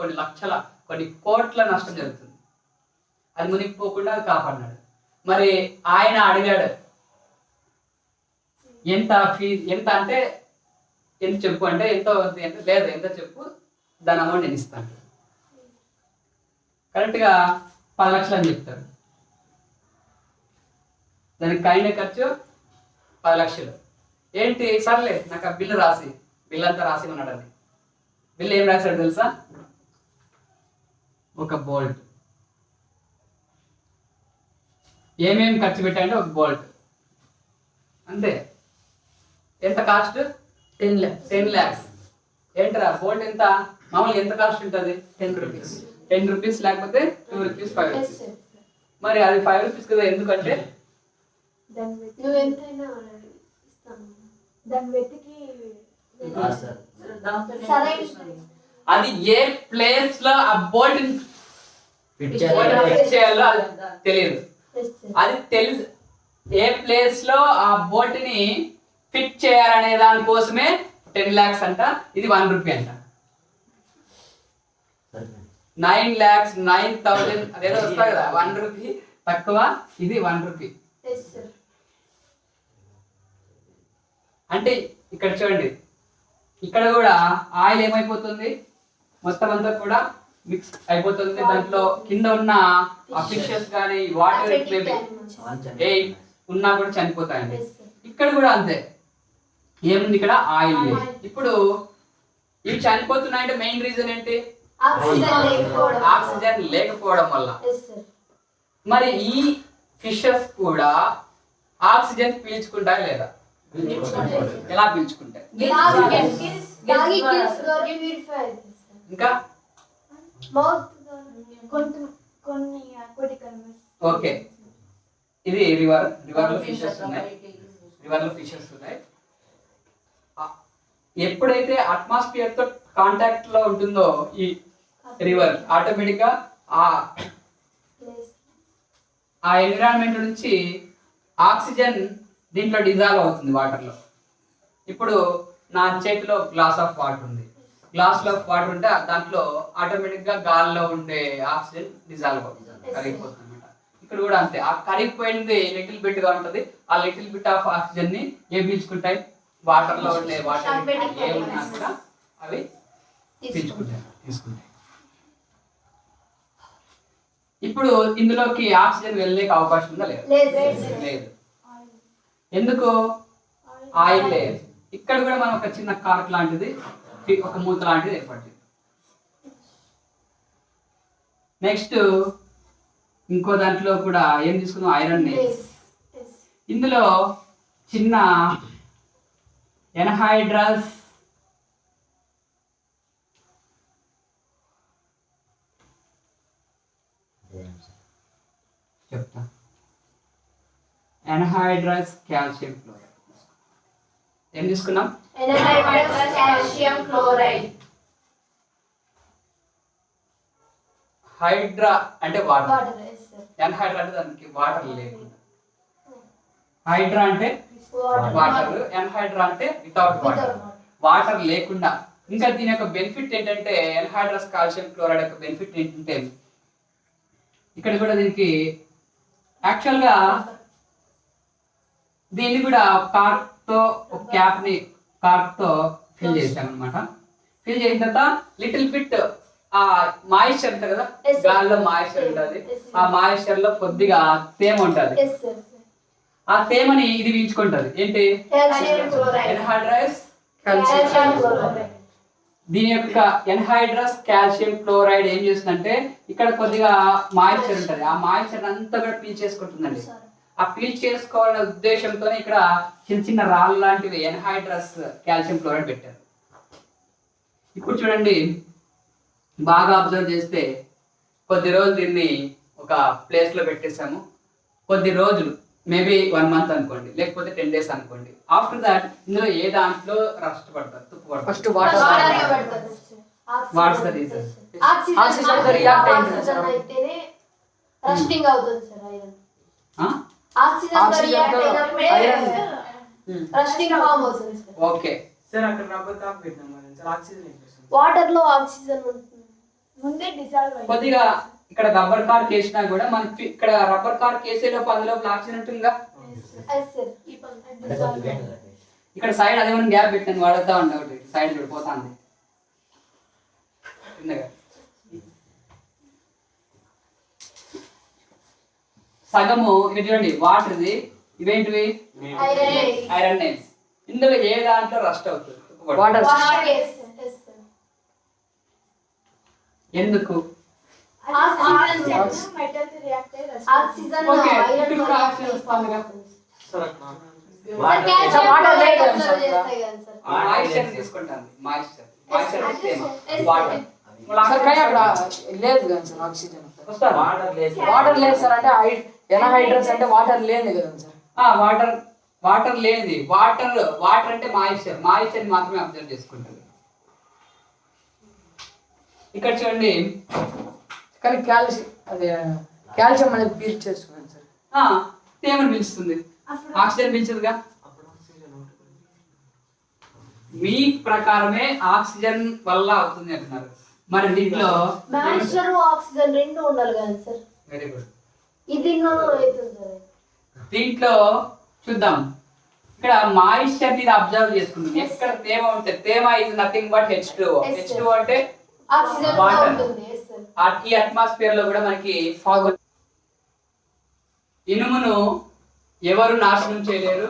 కొన్ని కోట్ల నష్టం జరుగుతుంది. అది మునిగిపోకుండా అది కాపాడినాడు. మరి ఆయన అడిగాడు, ఎంత ఫీజు ఎంత అంటే ఎంత చెప్పు అంటే, ఎంతో అంటే లేదు ఎంత చెప్పు, దాని అమౌంట్ నేను ఇస్తాను. కరెక్ట్గా 10 లక్షలు అని చెప్తారు. దానికి కైన ఖర్చు 10 లక్షలు. ఏంటి సర్లే నాకు ఆ బిల్లు అంతా రాసి ఉన్నాడని. బిల్లు ఏం రాశాడు తెలుసా? ఒక బోల్ట్. ఏమేమి ఖర్చు పెట్టాడంటే ఒక బోల్ట్ అంతే. ఎంత కాస్ట్? 10 lakhs. 10 lakhs. ఏంట్రా బోల్ట్ ఎంత? మామూలుగా ఎంత కాస్ట్ ఉంటుంది? 10 rupees. 10 రూపీస్ లేకపోతే 2 రూపీస్ 5 ఎస్ రూపీస్. సార్. మరి అది 5 రూపీస్ కదా, ఎందుకంటే నువ్వు ఎంతైనా ఇస్తాను. దాన్ని వెతికి సరైన అది ఏ ప్లేస్ లో ఆ బోల్ట్ చేయాలో అది తెలియదు. Yes sir. అది తెలుసు. ఏ ప్లేస్ లో ఆ బోల్ట్ ని ఫిట్ చేయాలనే దానికోసమే 10 lakhs అంట. ఇది 1 రూపీ అంట. 9 lakhs 9,000 అదేదో వస్తాయి కదా, 1 రూపీ తక్కువ, ఇది 1 రూపీ. Yes sir. అంటే ఇక్కడ చూడండి, ఇక్కడ కూడా ఆయిల్ ఏమైపోతుంది, మొత్తం అంతా కూడా మిక్స్ అయిపోతుంది. దాంట్లో కింద ఉన్న ఫిషెస్ కానీ వాటర్ ఏ ఉన్నా కూడా చనిపోతాయండి. Yes sir. ఇక్కడ కూడా అంతే. ఏముంది ఇక్కడ? ఆయిల్. ఇప్పుడు ఇవి చనిపోతున్నాయంటే మెయిన్ రీజన్ ఏంటి? ఆక్సిజన్ లేకపోవడం వల్ల. Yes sir. మరి ఈ ఫిషెస్ కూడా ఆక్సిజన్ పీల్చుకుంటాయి లేదా? ఎలా పీల్చుకుంటాయి? తాగి గిల్స్ ద్వారా ప్యూరిఫై అవుతుంది సార్. ఇంకా మౌత్ కొన్ని aquatic animals. ఓకే, ఇది రివర్ లో ఫిషెస్ ఉన్నాయి. ఎప్పుడైతే అట్మాస్ఫియర్ తో కాంటాక్ట్ లో ఉంటుందో ఈ రివర్, ఆటోమేటిక్ గా ఆ ఎన్విరాన్మెంట్ నుంచి ఆక్సిజన్ దీంట్లో డిజాల్వ్ అవుతుంది వాటర్ లో. ఇప్పుడు నా చేతిలో గ్లాస్ ఆఫ్ వాటర్ ఉంది. గ్లాస్ ఆఫ్ వాటర్ ఉంటే దాంట్లో ఆటోమేటిక్ గా గాల్లో ఉండే ఆక్సిజన్ డిజాల్వ్ అవుతుంది, కరిగిపోతుంది అనమాట. ఇక్కడ కూడా అంతే. ఆ కరిగిపోయింది లిటిల్ బిట్ గా ఉంటది. ఆ లిటిల్ బిట్ ఆఫ్ ఆక్సిజన్ ని ఏం పీల్చుకుంటాయి? వాటర్ లో ఉండే వాటర్ ఏమున్నా కూడా అవి తీసుకుంటాయి. ఇప్పుడు ఇందులోకి ఆక్సిజన్ వెళ్ళే అవకాశం ఉందా? లేదు. ఎందుకు? ఆయిల్ లేదు. ఇక్కడ కూడా మనం ఒక చిన్న కార్క్ లాంటిది, ఒక మూత లాంటిది ఏర్పడింది. నెక్స్ట్ ఇంకో దాంట్లో కూడా ఏం తీసుకున్నాం? ఐరన్ ని. ఇందులో చిన్న ఎన్హైడ్రస్ చెప్తా. ఎన్హైడ్రస్ కాల్షియం క్లోరైడ్ ఏం తీసుకున్నాం? Calcium chloride. హైడ్రా అంటే water. Water. Yes sir. Anhydra అంటే దానికి వాటర్ లేకుండా. హైడ్రా అంటే వాటర్. వాటర్, ఎన్హైడ్రా అంటే వితౌట్ వాటర్, వాటర్ లేకుండా. ఇంకా దీని యొక్క బెనిఫిట్ ఏంటంటే, ఎన్హైడ్రస్ కాల్షియం క్లోరైడ్ యొక్క బెనిఫిట్ ఏంటంటే, ఇక్కడ కూడా దీనికి యాక్చువల్గా దీన్ని కూడా కార్క్ తో ఒక క్యాప్ ని కార్క్ తో ఫిల్ చేసాం అనమాట. ఫిల్ చేసిన తర్వాత లిటిల్ బిట్ ఆ మాయిశ్చర్ ఉంటుంది కదా, గాల్లో మాయిశ్చర్ ఉంటుంది. ఆ మాయిశ్చర్ లో కొద్దిగా తేమ ఉంటుంది. Yes sir. ఆ తేమని ఇది పీల్చుకుంటది. ఏంటి? Calcium chloride. Anhydrous calcium chloride. దీని యొక్క ఎన్హైడ్రస్ కాల్షియం క్లోరైడ్ ఏం చేస్తుందంటే, ఇక్కడ కొద్దిగా మాయిశ్చర్ ఉంటుంది. ఆ మాయిశ్చర్ అంతా కూడా పీల్చేసుకుంటుందండి. ఆ పీల్ చేసుకోవాలనే ఉద్దేశంతో ఇక్కడ చిన్న చిన్న రాళ్ళు లాంటివి ఎన్హైడ్రస్ కాల్షియం క్లోరైడ్ పెట్టారు. ఇప్పుడు చూడండి, బాగా అబ్జర్వ్ చేస్తే కొద్ది రోజులు దీన్ని ఒక ప్లేస్ లో పెట్టేసాము. కొద్ది రోజులు, మేబీ 1 month అనుకోండి, లేకపోతే 10 days అనుకోండి. ఆఫ్టర్ దాట్ ఇందులో ఏ దాంట్లో రస్ట్ పడుతుంది, తుప్పు పడుతుంది. First water what's the reason? Oxygen తో రియాక్ట్ అయింది సార్. అయితేనే రస్టింగ్ అవుతుంది సార్ ఐరన్. ఆక్సిజన్ తో ఆక్సిజన్ రియాక్ట్ తో అయినప్పుడే ఐరన్ రస్టింగ్ ఫామ్ అవుతుంది సార్. ఓకే, సార్ అక్కడ రబ్బర్ కాప్ పెట్టినాం మరి సార్, ఆక్సిజన్ ఎక్కువ వాటర్ లో ఆక్సిజన్ ఉంటుంది, ముందే డిజాల్వ్ అయ్యింది. కొద్దిగా ఇక్కడ రబ్బర్ కార్క్ వేసినా కూడా మనకి ఇక్కడ రబ్బర్ కార్క్ వేసేలోపు అందులో ఆక్సిజన్ ఉంటుందిగా. Yes sir. ఈ పంట డిజాల్వ్ అయ్యింది. ఇక్కడ సైడ్ అదే మనం గ్యాప్ పెట్టింది, వాడుతా ఉండే ఒకటి సైడ్ పడిపోతుంది కిందగా. సగము ఇది చూడండి వాటర్ది, ఇవేంటివి ఐరన్ నైల్స్. ఇందులో ఏ దాంట్లో రస్ట్ అవుతుంది? వాటర్ ఎందుకు? ఆక్సిజన్ ఓకే, ఐరన్ ఇప్పుడు కూడా ఆక్సిజన్ వస్తుంది కదా. వాటర్ లేదు కదా సార్. మాయిశ్చర్ తీసుకుంటాను, మాయిశ్చర్ వాటర్. సార్ కానీ అక్కడ లేదు కదా సార్ ఆక్సిజన్. వస్తారు వాటర్ లేదు సార్, అంటే ఎనహైడ్రస్ అంటే వాటర్ లేదు కదా సార్. వాటర్ లేనిది. వాటర్ అంటే మాయిశ్చర్ మాత్రమే అబ్జర్వ్ చేసుకుంటుంది. ఇక్కడ చూడండి, కానీ కాల్షియం అనేది పీల్ చేసుకున్నాను సార్. తేమను పిలుస్తుంది, ఆక్సిజన్ పిలిచదుగా. మీ ప్రకారమే ఆక్సిజన్ వల్ల అవుతుంది అంటున్నారు. మరి దీంట్లో మాయిశ్చర్ ఆక్సిజన్ రెండు ఉండాలి కదా సార్. Very good. ఇది అవుతుంది సార్. దీంట్లో చూద్దాం. ఇక్కడ మాయిశ్చర్ ని అబ్జర్వ్ చేసుకుంటుంది. ఎక్కడ తేమ ఉంటే, తేమ is nothing but H2O. H2O అంటే ఆక్సిజన్ వాటర్. ఉంటుంది. yes sir. ఈ అట్మాస్ఫియర్ లో కూడా మనకి ఫాగ్. ఇనుమును ఎవరు నాశనం చేయలేరు,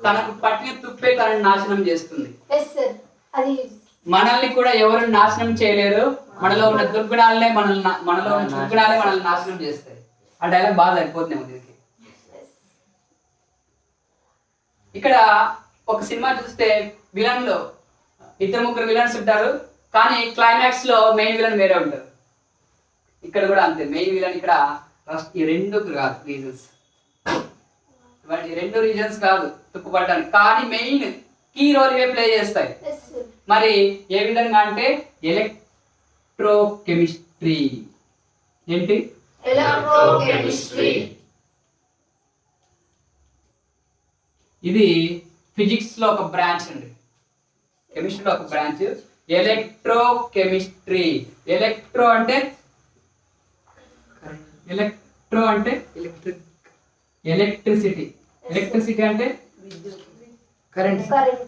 తనకు పట్టిన తుప్పే తనని నాశనం చేస్తుంది. yes sir. అది మనల్ని కూడా ఎవరు నాశనం చేయలేరు, మనలో ఉన్న దుర్గుణాలనే మనలో ఉన్న దుర్గుణాలే మనల్ని నాశనం చేస్తాయి. ఆ డైలాగ్ బాగా సరిపోతున్నాము దీనికి. ఇక్కడ ఒక సినిమా చూస్తే విలన్లో 2-3 విలన్స్ ఉంటారు, కానీ క్లైమాక్స్ లో మెయిన్ విలన్ వేరే ఉంటారు. ఇక్కడ కూడా అంతే, మెయిన్ విలన్ ఇక్కడ ఈ రెండు కాదు రీజన్స్, ఈ రెండు రీజన్స్ కాదు తుప్పుపడడానికి, కానీ మెయిన్ కీ రోల్ ఇవే ప్లే చేస్తాయి. yes sir. మరి ఏ విధంగా అంటే ఎలక్ట్రోకెమిస్ట్రీ. ఏంటి? Electrochemistry. ఇది ఫిజిక్స్ లో ఒక బ్రాంచ్ అండి, కెమిస్ట్రీలో ఒక బ్రాంచ్ ఎలక్ట్రోకెమిస్ట్రీ. ఎలక్ట్రో అంటే ఎలక్ట్రిసిటీ. ఎలక్ట్రిసిటీ అంటే కరెంట్ కరెంట్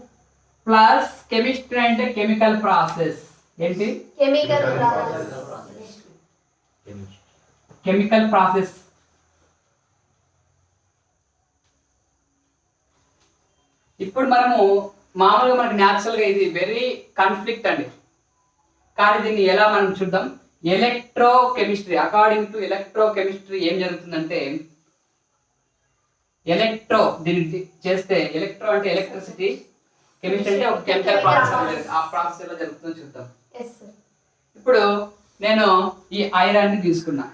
ప్లస్ కెమిస్ట్రీ అంటే కెమికల్ ప్రాసెస్. ఏంటి? Chemical chemical process. ఇప్పుడు మనము మామూలుగా మనకి న్యాచురల్ గా ఇది వెరీ కాన్ఫ్లిక్ట్ అండి, కానీ దీన్ని ఎలా మనం చూద్దాం. ఎలక్ట్రోకెమిస్ట్రీ, అకార్డింగ్ టు ఎలక్ట్రోకెమిస్ట్రీ ఏం జరుగుతుందంటే, దీన్ని చేస్తే ఎలక్ట్రో అంటే ఎలక్ట్రిసిటీ, కెమిస్ట్రీ అంటే ఒక కెమికల్ ప్రాసెస్, ఆ ప్రాసెస్ ఎలా జరుగుతుందో చూద్దాం. yes sir. ఇప్పుడు నేను ఈ ఐరన్ ని తీసుకున్నా.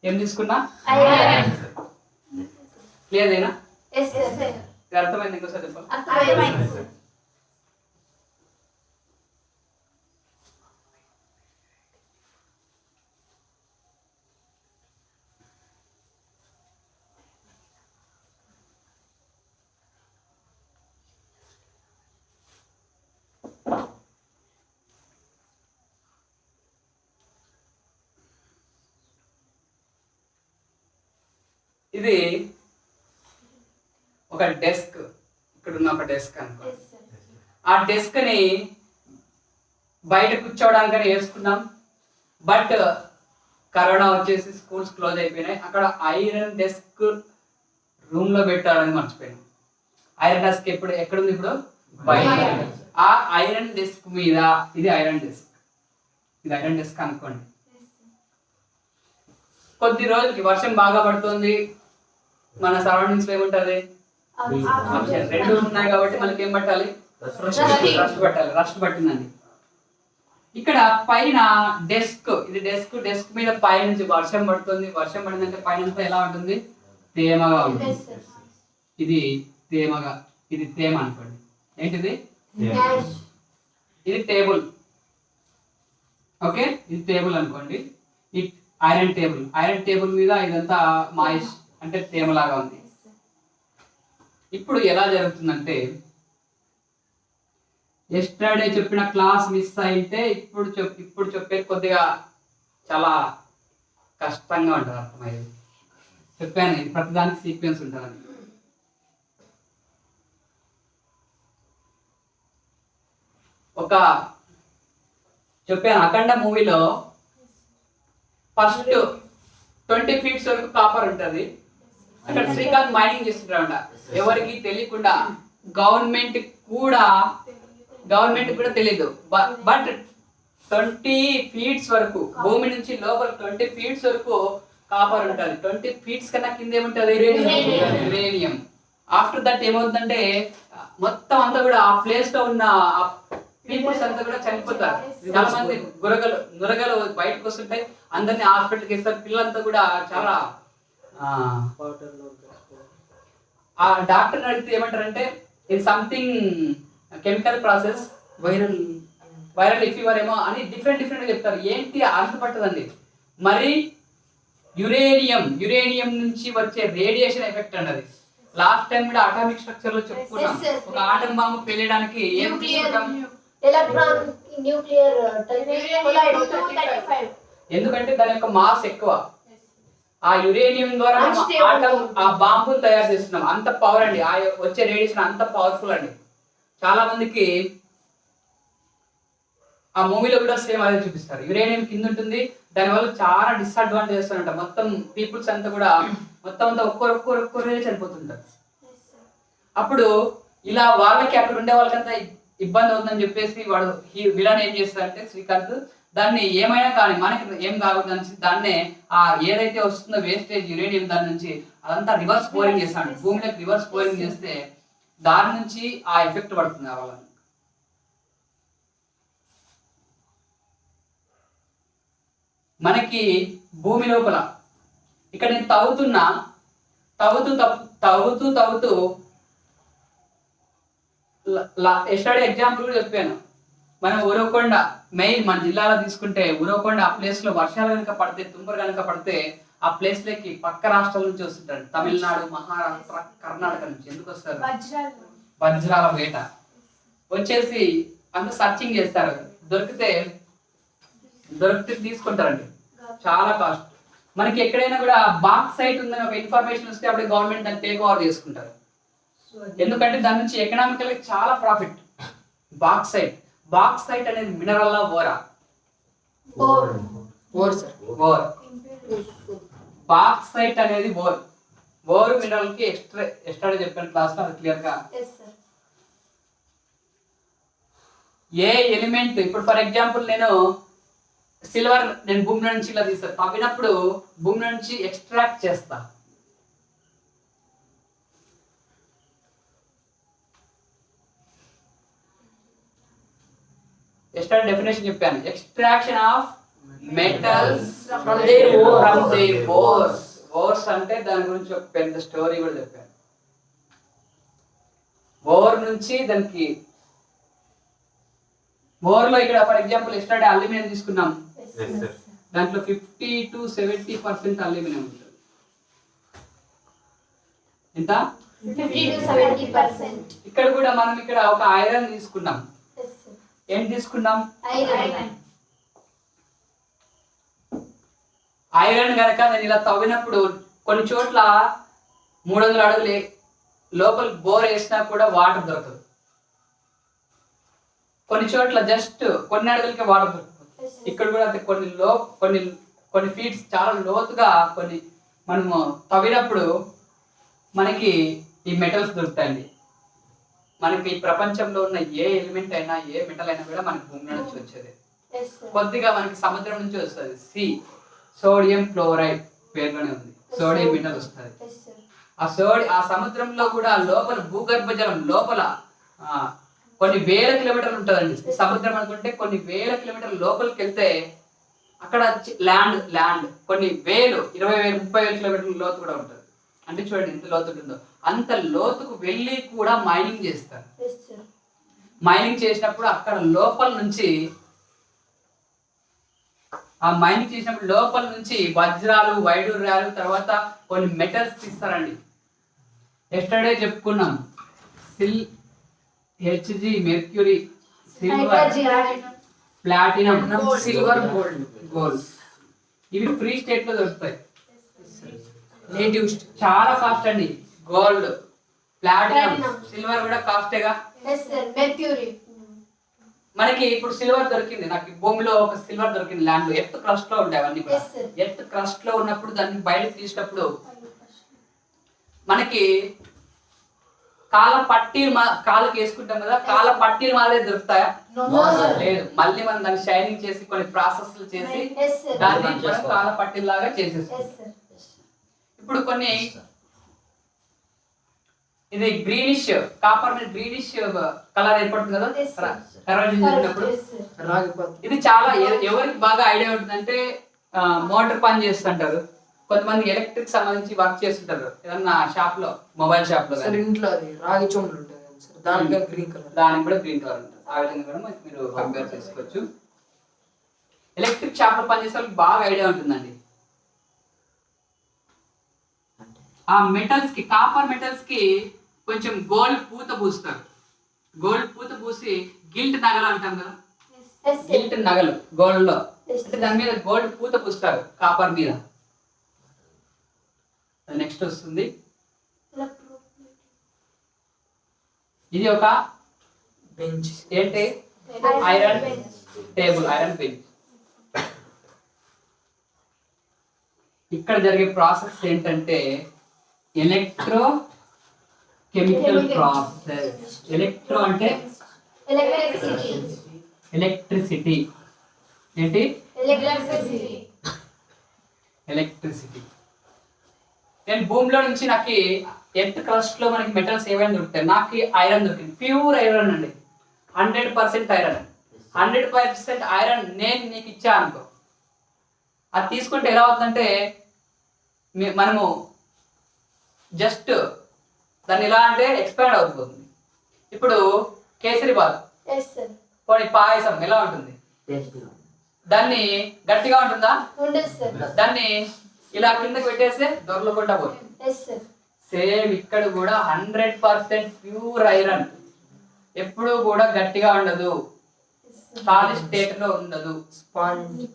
ఏం తీసుకున్నా? ఐరన్. క్లియర్దేనా? yes sir. అర్థమైంది? ఇంకోసారి చెప్పాలి. అర్థమైంది sir. ఇది ఒక డెస్క్, ఇక్కడ ఉన్న ఒక డెస్క్ అనుకో. yes sir. ఆ డెస్క్ ని బయట కూర్చోవడానికని వేసుకున్నాం, బట్ కరోనా వచ్చేసి స్కూల్స్ క్లోజ్ అయిపోయినాయి. అక్కడ ఐరన్ డెస్క్ రూమ్ లో పెట్టాలని మర్చిపోయాను. ఐరన్ డెస్క్ ఎక్కడుంది ఇప్పుడు? బయట. ఆ ఐరన్ డెస్క్ మీద ఇది ఐరన్ డెస్క్, ఇది ఐరన్ డెస్క్ అనుకోండి. కొద్ది రోజులకి వర్షం బాగా పడుతుంది, మన సరౌండింగ్స్ లో ఏముంటది? ఆక్సిజన్. రెండు ఉన్నాయి కాబట్టి మనకి ఏం పట్టాలి? రస్ట్ పట్టాలి. రస్ట్ పట్టిందండి. ఇక్కడ పైన డెస్క్, ఇది డెస్క్ మీద పై నుంచి వర్షం పడుతుంది. వర్షం పడిందంటే పైన ఎలా ఉంటుంది? తేమగా ఉంటుంది. yes sir. ఇది తేమగా, ఇది తేమ అనుకోండి. ఏంటిది? Cash. ఇది టేబుల్. ఓకే, ఇది టేబుల్ అనుకోండి. ఈ ఐరన్ టేబుల్ మీద ఇదంతా మాయిష్ అంటే తేమలాగా ఉంది. ఇప్పుడు ఎలా జరుగుతుందంటే, ఎస్టర్డే చెప్పిన క్లాస్ మిస్ అయితే ఇప్పుడు చెప్పే కొద్దిగా చాలా కష్టంగా ఉంటుంది అర్థమయ్యేది. చెప్పాను ఇది ప్రతిదానికి సీక్వెన్స్ ఉంటుందని. ఒక చెప్పాను అఖండ మూవీలో ఫస్ట్ 20 ఫీట్స్ వరకు కాపర్ ఉంటుంది. అక్కడ శ్రీకాంత్ మైనింగ్ చేస్తుంటారంట, ఎవరికి తెలియకుండా. గవర్నమెంట్ కూడా తెలియదు. బట్ 20 ఫీట్స్ వరకు భూమి నుంచి లోపల 20 ఫీట్స్ వరకు కాపర్ ఉంటుంది. 20 ఫీట్స్ కన్నా కింద ఏముంటుంది? యురేనియం. ఆఫ్టర్ దట్ ఏమవుతుందంటే మొత్తం అంతా కూడా ఆ ప్లేస్ లో ఉన్న పీపుల్స్ అంతా కూడా చనిపోతారు. చాలా మంది నురగలు బయటకు వస్తుంటాయి, అందరినీ హాస్పిటల్కి ఇస్తారు. పిల్లలంతా కూడా చాలా ఆ డాక్టర్ అడిగితే ఏమంటారంటే ఇది something chemical process, viral fever ఏమో అని డిఫరెంట్ గా చెప్తారు. ఏంటి అర్థం పట్టదండి. మరి యురేనియం నుంచి వచ్చే రేడియేషన్ ఎఫెక్ట్ అన్నది. లాస్ట్ టైం కూడా అటామిక్ స్ట్రక్చర్ లో చెప్పుకున్నాం. ఒక ఆటం బాంబు పేలడానికి ఏం తీసుకుంటాం? Electron nuclear 235. ఎందుకంటే దాని యొక్క మాస్ ఎక్కువ. ఆ యురేనియం ద్వారా ఆ బాంబులు తయారు చేస్తున్నాం. అంత పవర్ అండి, ఆ వచ్చే రేడియేషన్ అంత పవర్ఫుల్ అండి. చాలా మందికి ఆ మూవీలో కూడా సేమ్ అదే చూపిస్తారు. యురేనియం కింద ఉంటుంది, దానివల్ల చాలా డిసడ్వాంటేజెస్ ఉంటాయి. మొత్తం పీపుల్స్ అంతా కూడా మొత్తం అంతా ఒక్కొక్కరే చనిపోతుంటారు. అప్పుడు ఇలా వాళ్ళకి అక్కడ ఉండే వాళ్ళకంతా ఇబ్బంది అవుతుందని చెప్పేసి వాడు విలన్ ఏం చేస్తాడంటే శ్రీకాంత్, దాన్ని ఏమైనా కానీ మనకి ఏం కాకూడదు దాన్నే ఆ ఏదైతే వస్తుందో వేస్టేజ్ యురేనియం దాని నుంచి అదంతా రివర్స్ పోరింగ్ చేస్తాడు. భూమిలోకి రివర్స్ పోరింగ్ చేస్తే దాని నుంచి ఆ ఎఫెక్ట్ పడుతుంది వాళ్ళని. మనకి భూమి లోపల ఇక్కడ నేను తవ్వుతూ ఎస్టర్డే ఎగ్జాంపుల్ కూడా చెప్పాను. మనం ఉరవకొండ మెయిన్ మన జిల్లాలో తీసుకుంటే ఉరవకొండ ఆ ప్లేస్ లో వర్షాలు కనుక పడితే, తుంపరు కనుక పడితే ఆ ప్లేస్ లోకి పక్క రాష్ట్రాల నుంచి వస్తుంటారు. తమిళనాడు, మహారాష్ట్ర, కర్ణాటక నుంచి. ఎందుకు వస్తారు? వజ్రాల వేట వచ్చేసి అంత సర్చింగ్ చేస్తారు. దొరికితే తీసుకుంటారండి, చాలా కాస్ట్. మనకి ఎక్కడైనా కూడా బాక్సైట్ ఉందని ఒక ఇన్ఫర్మేషన్ వస్తే అప్పుడు గవర్నమెంట్ దాన్ని టేక్ ఓవర్ చేసుకుంటారు. ఎందుకంటే దాని నుంచి ఎకనామికల్ చాలా ప్రాఫిట్. బాక్సైట్ అనేది మినరల్ ఓరా? ఓర్. బాక్సైట్ అనేది ఓరు మినరల్ కి ఎక్స్ట్రా చెప్పాను క్లాస్ లో, అది క్లియర్ గా. ఏ ఎలిమెంట్ ఇప్పుడు ఫర్ ఎగ్జాంపుల్ నేను సిల్వర్ భూమి నుంచి ఇలా తీస్తా, తవ్వినప్పుడు భూమి నుంచి ఎక్స్ట్రాక్ట్ చేస్తా. ఎక్స్ట్రా డెఫినేషన్ చెప్పాను. Extraction of metals from their ores. Ores అంటే దాని గురించి ఒక పెద్ద స్టోరీ కూడా చెప్పాను. ఓర్ నుంచి దానికి ఓర్ లో ఇక్కడ ఫర్ ఎగ్జాంపుల్ ఎస్టర్డే అల్యూమినియం తీసుకున్నాం. దాంట్లో 50 to 70% అల్యూమినియం ఉంటుంది. ఎంత? 50 to 70%. ఇక్కడ కూడా మనం ఇక్కడ ఒక ఐరన్ తీసుకున్నాం. ఏం తీసుకున్నాం? ఐరన్ కనుక నేను ఇలా తవ్వినప్పుడు కొన్ని చోట్ల 300 అడుగులు లోపల బోర్ వేసినా కూడా వాటర్ దొరకదు. కొన్ని చోట్ల జస్ట్ కొన్ని అడుగులకి వాటర్ దొరకదు. ఇక్కడ కూడా కొన్ని ఫీట్స్ చాలా లోతుగా కొన్ని మనము తవ్వినప్పుడు మనకి ఈ మెటల్స్ దొరుకుతాయండి. మనకి ఈ ప్రపంచంలో ఉన్న ఏ ఎలిమెంట్ అయినా ఏ మెటల్ అయినా కూడా మనకి భూమి నుంచి వచ్చేది. కొద్దిగా మనకి సముద్రం నుంచి వస్తుంది. సోడియం క్లోరైడ్ పేరులోనే ఉంది, సోడియం మెటల్ వస్తుంది. ఆ సముద్రంలో కూడా లోపల భూగర్భ జలం లోపల కొన్ని వేల కిలోమీటర్లు ఉంటుందండి. సముద్రం అనుకుంటే కొన్ని వేల కిలోమీటర్ల లోపలికి వెళ్తే అక్కడ ల్యాండ్ కొన్ని 20,000 30,000 కిలోమీటర్ల లోతు కూడా ఉంటుంది. అంటే చూడండి ఎంత లోతు ఉంటుందో. అంత లోతుకు వెళ్ళి కూడా మైనింగ్ చేస్తారు. మైనింగ్ చేసినప్పుడు అక్కడ లోపల నుంచి వజ్రాలు, వైడూర్యాలు, తర్వాత కొన్ని మెటల్స్ తీస్తారండి. ఎస్టర్డే చెప్పుకున్నాం Hg, mercury, silver, platinum, silver, gold. ఇవి ఫ్రీ స్టేట్ లో దొరుకుతాయి. నేటివ్ చాలా కాస్ట్ అండి. గోల్డ్, ప్లాటినం, సిల్వర్ కూడా కాస్టేగా. మనకి ఇప్పుడు సిల్వర్ దొరికింది, నాకు ఈ భూమిలో ఒక సిల్వర్ దొరికింది ల్యాండ్, ఎర్త్ క్రస్ట్ లో ఉంటాయి అవన్నీ కూడా. Yes, sir. ఎర్త్ క్రస్ట్ లో ఉన్నప్పుడు దాన్ని బయటకు తీసినప్పుడు మనకి కాళ్ళకి వేసుకుంటాం కదా, కాళ్ళ పట్టీలు మాదిరి దొరుకుతాయా? No, sir. లేదు, మళ్ళీ మనం దాన్ని షైనింగ్ చేసి కొన్ని ప్రాసెస్లు చేసి Yes, sir. దాన్ని మనం కాళ్ళ పట్టీలు లాగా చేసేస్తాం. Yes, sir. ఇప్పుడు కొన్ని ఇది గ్రీనిష్ కాపర్ గ్రీనిష్ కలర్ ఏర్పడుతుంది కదా Yes, sir. కరోజన్ జరిగినప్పుడు. Yes, sir. రాగిపోతుంది. ఇది చాలా ఎవరికి బాగా ఐడియా ఉంటుందంటే మోటార్ పని చేస్తుంటారు, కొంతమంది ఎలక్ట్రిక్ సంబంధించి వర్క్ చేస్తుంటారు ఏదన్నా షాప్ లో, మొబైల్ షాప్ లో. సార్ ఇంట్లో అది రాగి చోములు ఉంటాయి కదా సార్, దానికి గ్రీన్ కలర్. దానికి కూడా గ్రీన్ కలర్ ఉంటుంది. ఆ విధంగా కూడా మీరు కంపేర్ చేసుకోవచ్చు. ఎలక్ట్రిక్ షాప్ లో పనిచేసే వాళ్ళకి బాగా ఐడియా ఉంటుందండి. ఆ మెటల్స్ కి, కాపర్ మెటల్స్ కి కొంచెం గోల్డ్ పూత పూస్తారు. గోల్డ్ పూత పూసి గిల్ట్ నగలు అంటాం కదా, Yes, sir. గిల్ట్ నగలు గోల్డ్ లో, Yes, అంటే దాని మీద గోల్డ్ పూత పూస్తారు కాపర్ మీద. నెక్స్ట్ వస్తుంది, ఇది ఒక బెంచ్. ఏంటి, ఐరన్ టేబుల్, ఐరన్ బెంచ్. ఇక్కడ జరిగే ప్రాసెస్ ఏంటంటే ఎలక్ట్రో కెమికల్ ప్రాసెస్. ఎలక్ట్రో అంటే Electricity. ఎలక్ట్రిసిటీ. ఏంటి, Electricity. ఎలక్ట్రిసిటీ. నేను భూమిలో నుంచి నాకు ఎర్త్ క్రస్ట్ లో మనకి మెటల్స్ ఏవైనా దొరుకుతాయి, నాకు ఐరన్ దొరికింది, ప్యూర్ ఐరన్ అండి, 100% ఐరన్. 100% ఐరన్ నేను నీకు ఇచ్చా అనుకో, అది తీసుకుంటే ఎలా అవుతుందంటే మనము జస్ట్ దాన్ని ఎలా అంటే ఎక్స్పాండ్ అవుతుంది. ఇప్పుడు కేసరి బాత్, Yes, sir. పోనీ పాయసం ఎలా ఉంటుంది, దాన్ని గట్టిగా ఉంటుందా, ఉండదు sir. దాన్ని ఇలా కిందకి పెట్టేస్తే దొరలకుండా పోతుంది. Yes, sir. సేమ్ ఇక్కడ కూడా 100% ప్యూర్ ఐరన్ ఎప్పుడు కూడా గట్టిగా ఉండదు, సాలిడ్ స్టేట్ లో ఉండదు, స్పాంజ్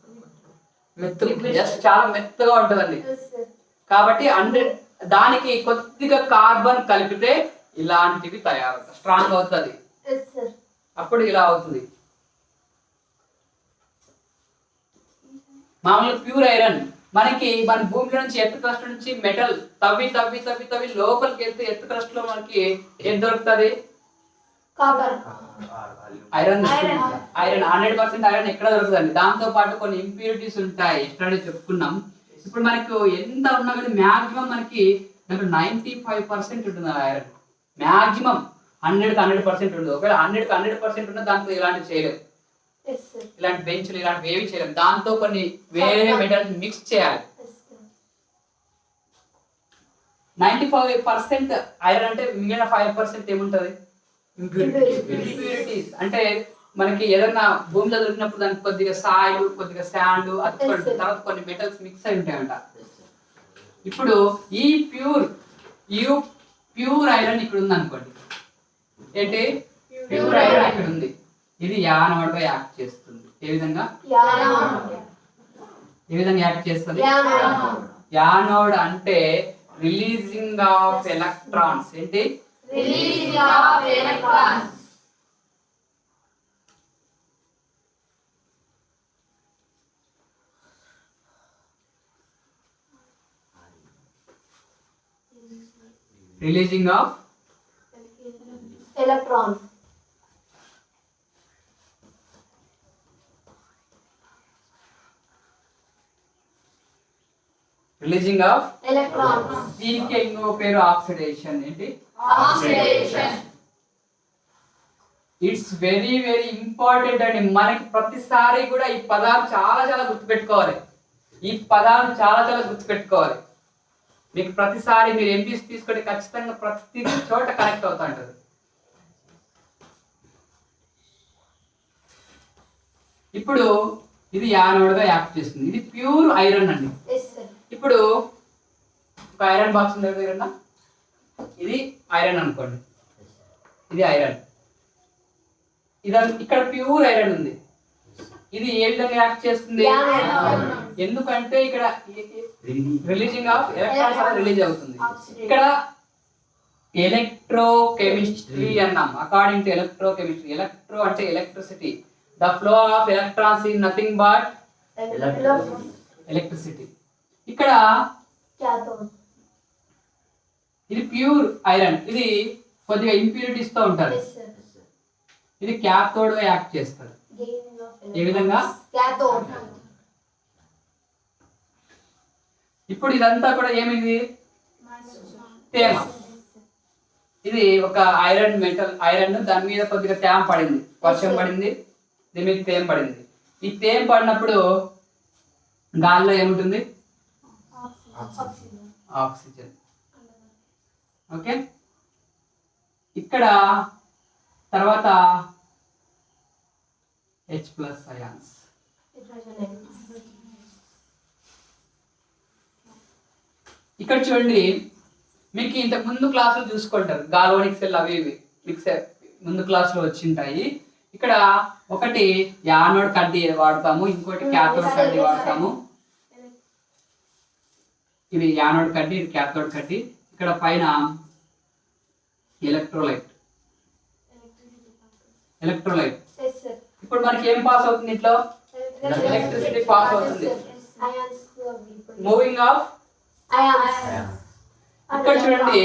మెత్తగా. జస్ట్ చాలా మెత్తగా ఉంటుందండి. Yes, sir. కాబట్టి 100 దానికి కొద్దిగా కార్బన్ కలిపితే ఇలాంటివి తయారవుతాయి, స్ట్రాంగ్ అవుతుంది, Yes, sir. అప్పుడు ఇలా అవుతుంది. మామూలుగా ప్యూర్ ఐరన్ మనకి మన భూమి నుంచి ఎర్త్ క్రస్ట్ నుంచి మెటల్ తవ్వి తవ్వి తవ్వి తవ్వి లోపలికి వెళ్తే ఎర్త్ క్రస్ట్ లో మనకి ఏం దొరుకుతుంది, Copper. Iron. Iron. Iron 100% iron ఎక్కడ దొరుకుతుంది. దాంతో పాటు కొన్ని ఇంప్యూరిటీస్ ఉంటాయి, ఎస్టర్డే చెప్పుకున్నాం. ఇప్పుడు మనకు ఎంత ఉన్నా కానీ మాక్సిమం మనకి 95% ఉంటుంది ఐరన్, మాక్సిమం 100% ఉండదు. ఒకవేళ 100% ఉన్న దాంతో ఇలాంటివి చేయలేదు, Yes, sir. ఇలాంటి బెంచ్లు ఇలాంటివి ఏవి చేయలేము, దాంతో కొన్ని వేరే మెటల్స్ మిక్స్ చేయాలి. Yes, sir. 95% ఐరన్ అంటే మిగిలిన 5% ఏముంటది, ఇంప్యూరిటీస్. అంటే మనకి ఏదైనా భూమిలో దొరికినప్పుడు దానికి కొద్దిగా సాయిల్, కొద్దిగా శాండ్, అతుక్కొని తర్వాత కొన్ని మెటల్స్ మిక్స్ అయి ఉంటాయంట. ఇప్పుడు ఈ ప్యూర్ ఐరన్ ఇక్కడ ఉంది అనుకోండి, ఏంటి ప్యూర్ ఐరన్ ఇక్కడ ఉంది, ఇది యానోడ్ గా యాక్ట్ చేస్తుంది. ఏ విధంగా, ఏ విధంగా యాక్ట్ చేస్తుంది, యానోడ్ అంటే రిలీజింగ్ ఆఫ్ ఎలక్ట్రాన్స్. ఏంటి, Releasing of electrons. Releasing of Electron. Releasing of Electrons. దీనికి ఇంకో పేరు ఆక్సిడేషన్. ఏంటి, Oxidation. It's very very important అండి. మనకి ప్రతిసారి కూడా ఈ పదాలు చాలా చాలా గుర్తుపెట్టుకోవాలి, ఈ పదాలు చాలా చాలా గుర్తుపెట్టుకోవాలి. మీకు ప్రతిసారి మీరు ఎంపీస్ తీసుకుంటే ఖచ్చితంగా ప్రతి చోట కనెక్ట్ అవుతా ఉంటుంది. ఇప్పుడు ఇది యానోడ్ గా యాక్ట్ చేస్తుంది, ఇది ప్యూర్ ఐరన్ అండి. Yes, sir. ఇప్పుడు ఒక ఐరన్ బాక్స్ ఉంది దగ్గర, ఇది ఐరన్ అనుకోండి, ఇది ఐరన్, ఇక్కడ ప్యూర్ ఐరన్ ఉంది. ఇది ఏ విధంగా యాక్ట్ చేస్తుంది, ఎందుకంటే ఇక్కడ రిలీజింగ్ ఆఫ్ ఎలక్ట్రాన్స్ అనేది రిలీజ్ అవుతుంది. ఇక్కడ ఎలక్ట్రో కెమిస్ట్రీ అన్నాం, according to electrochemistry. Electro అంటే electricity, the flow of electrons is nothing but Electron. Electricity. ఇక్కడ Cathode. ఇది ప్యూర్ ఐరన్, ఇది కొద్దిగా ఇంప్యూరిటీస్ తో ఉంటుంది. Yes, sir. ఇది క్యాథోడ్ గా యాక్ట్ చేస్తుంది. Gaining of ఏ విధంగా? cathode. ఇప్పుడు ఇదంతా కూడా ఏమిది? తేమ. ఇది ఒక ఐరన్ మెటల్, ఐరన్ దాని మీద కొద్దిగా తేమ పడింది, వర్షం పడింది, దీని మీద తేమ పడింది. ఈ తేమ పడినప్పుడు గాలిలో ఏముంటుంది? Oxygen. ఆక్సిజన్. ఓకే, ఇక్కడ తర్వాత H+ అయాన్స్. ఇక్కడ చూడండి, మీకు ఇంతకు ముందు క్లాసులు చూసుకుంటారు, గాల్వానిక్ సెల్ అవి ఇవి మీకు ముందు క్లాసులో వచ్చింటాయి. ఇక్కడ ఒకటి యానోడ్ కడ్డీ వాడతాము, ఇంకోటి క్యాథోడ్ కడ్డీ వాడతాము. ఇది యానోడ్ కడ్డీ, ఇది క్యాథోడ్ కడ్డీ. ఇక్కడ పైన ఎలక్ట్రోలైట్. ఎలక్ట్రోలైట్. Yes, sir. ఇప్పుడు మనకి ఏం పాస్ అవుతుంది ఇంట్లో? ఎలక్ట్రిసిటీ పాస్ అవుతుంది. Ions. Moving of. Ions. ఇక్కడ చూడండి,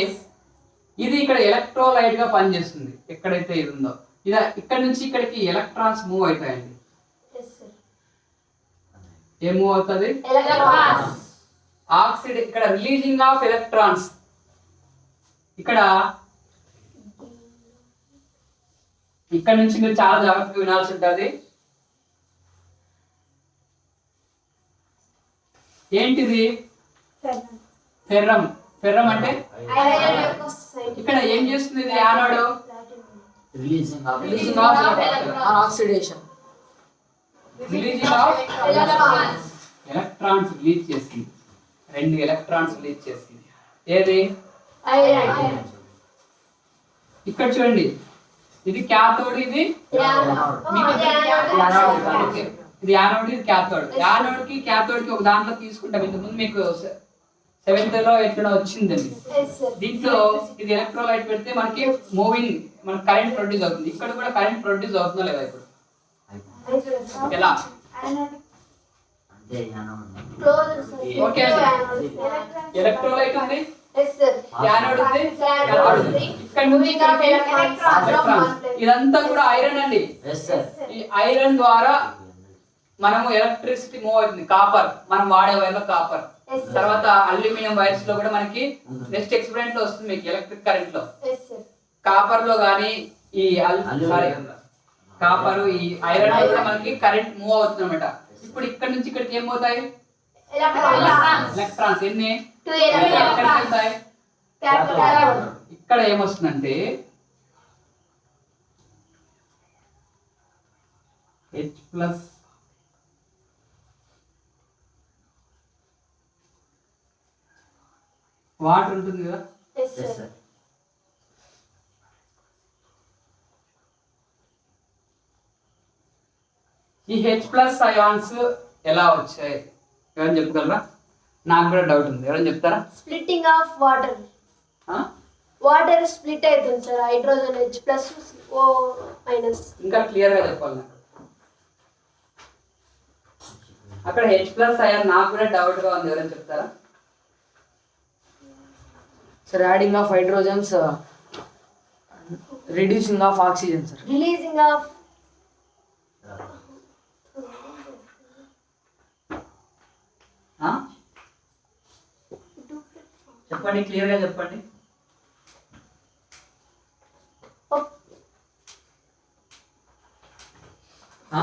ఇది ఇక్కడ ఎలక్ట్రోలైట్ గా పనిచేస్తుంది. ఎక్కడైతే ఇది ఉందో, ఇది ఇక్కడ నుంచి ఇక్కడికి ఎలక్ట్రాన్స్ మూవ్ అవుతాయండి. Yes, sir. ఏం మూవ్ అవుతుంది? Electrons. ఆక్సిడ్. ఇక్కడ రిలీజింగ్ ఆఫ్ ఎలక్ట్రాన్స్. ఇక్కడ నుంచి మీరు చాలా జాగ్రత్తగా వినాల్సి ఉంటుంది. ఏంటిది? ఫెర్రం. ఫెర్రం అంటే ఇక్కడ ఏం చేస్తుంది? ఇది anode. Releasing of releasing of oxidation. Releasing of electrons. Electrons release చేసింది. 2 ఎలక్ట్రాన్స్ రిలీజ్ చేసింది. ఏది? Iron. ఇక్కడ చూడండి, ఇది క్యాథోడ్, ఇది ఓకే. ఇది యానోడ్, ఇది క్యాథోడ్. యానోడ్ కి క్యాథోడ్ కి ఒక దాంట్లో తీసుకుంటాం. ఇంతకుముందు మీకు 7th లో ఎట్లా వచ్చిందండి. Yes, sir. దీంట్లో ఇది ఎలక్ట్రోలైట్ పెడితే మనకి మూవింగ్, మనకి కరెంట్ ప్రొడ్యూస్ అవుతుంది. ఇక్కడ కూడా కరెంట్ ప్రొడ్యూస్ అవుతుందా లేదా? ఇప్పుడు ఎలా? Closer, sir. ఓకే అండి. ఎలక్ట్రోలైట్ ఉంది, Yes, sir. యానోడ్ ఉంది, Cathode క్యాథోడ్ ఉంది. ఉంది. ఇక్కడ నుంచి ఇక్కడికి ఎలక్ట్రాన్స్. ఇదంతా కూడా ఐరన్ అండి. Yes, sir. ఈ ఐరన్ ద్వారా మనము ఎలక్ట్రిసిటీ మూవ్ అవుతుంది. కాపర్, మనం వాడే వైర్లో కాపర్. Yes, sir. తర్వాత అల్యూమినియం వైర్స్ లో కూడా మనకి నెక్స్ట్ ఎక్స్పెరిమెంట్ లో వస్తుంది మీకు ఎలక్ట్రిక్ కరెంట్ లో. Yes, sir. కాపర్ లో గానీ ఈ సారీ కాపర్, ఈ ఐరన్ లో కూడా మనకి కరెంట్ మూవ్ అవుతుంది అన్నమాట. ఇప్పుడు ఇక్కడ నుంచి ఇక్కడికి ఏం పోతాయి? Electrons. ఎలక్ట్రాన్స్. ఎన్ని? 2 ఎక్కడికి electrons. వెళ్తాయి? Cathode. ఇక్కడ ఏమొస్తుందంటే H+ వాటర్ ఉంటుంది కదా, Yes, Yes, sir. sir. ఈ H+ అయాన్స్ ఎలా వచ్చాయి? ఎవరైనా చెప్పగలరా? నాకు కూడా డౌట్ ఉంది, ఎవరైనా చెప్తారా? Splitting of water. ఆ? వాటర్ స్ప్లిట్ అవుతుంది సార్. Hydrogen H+ O-. ఇంకా క్లియర్ గా చెప్పాలి నాకు. అక్కడ H+ అయాన్ నాకు కూడా డౌట్ గా ఉంది, ఎవరైనా చెప్తారా? Sir adding of hydrogens, reducing of oxygen sir. Releasing of ఆ? చెప్పండి, క్లియర్ గా చెప్పండి. ఆ?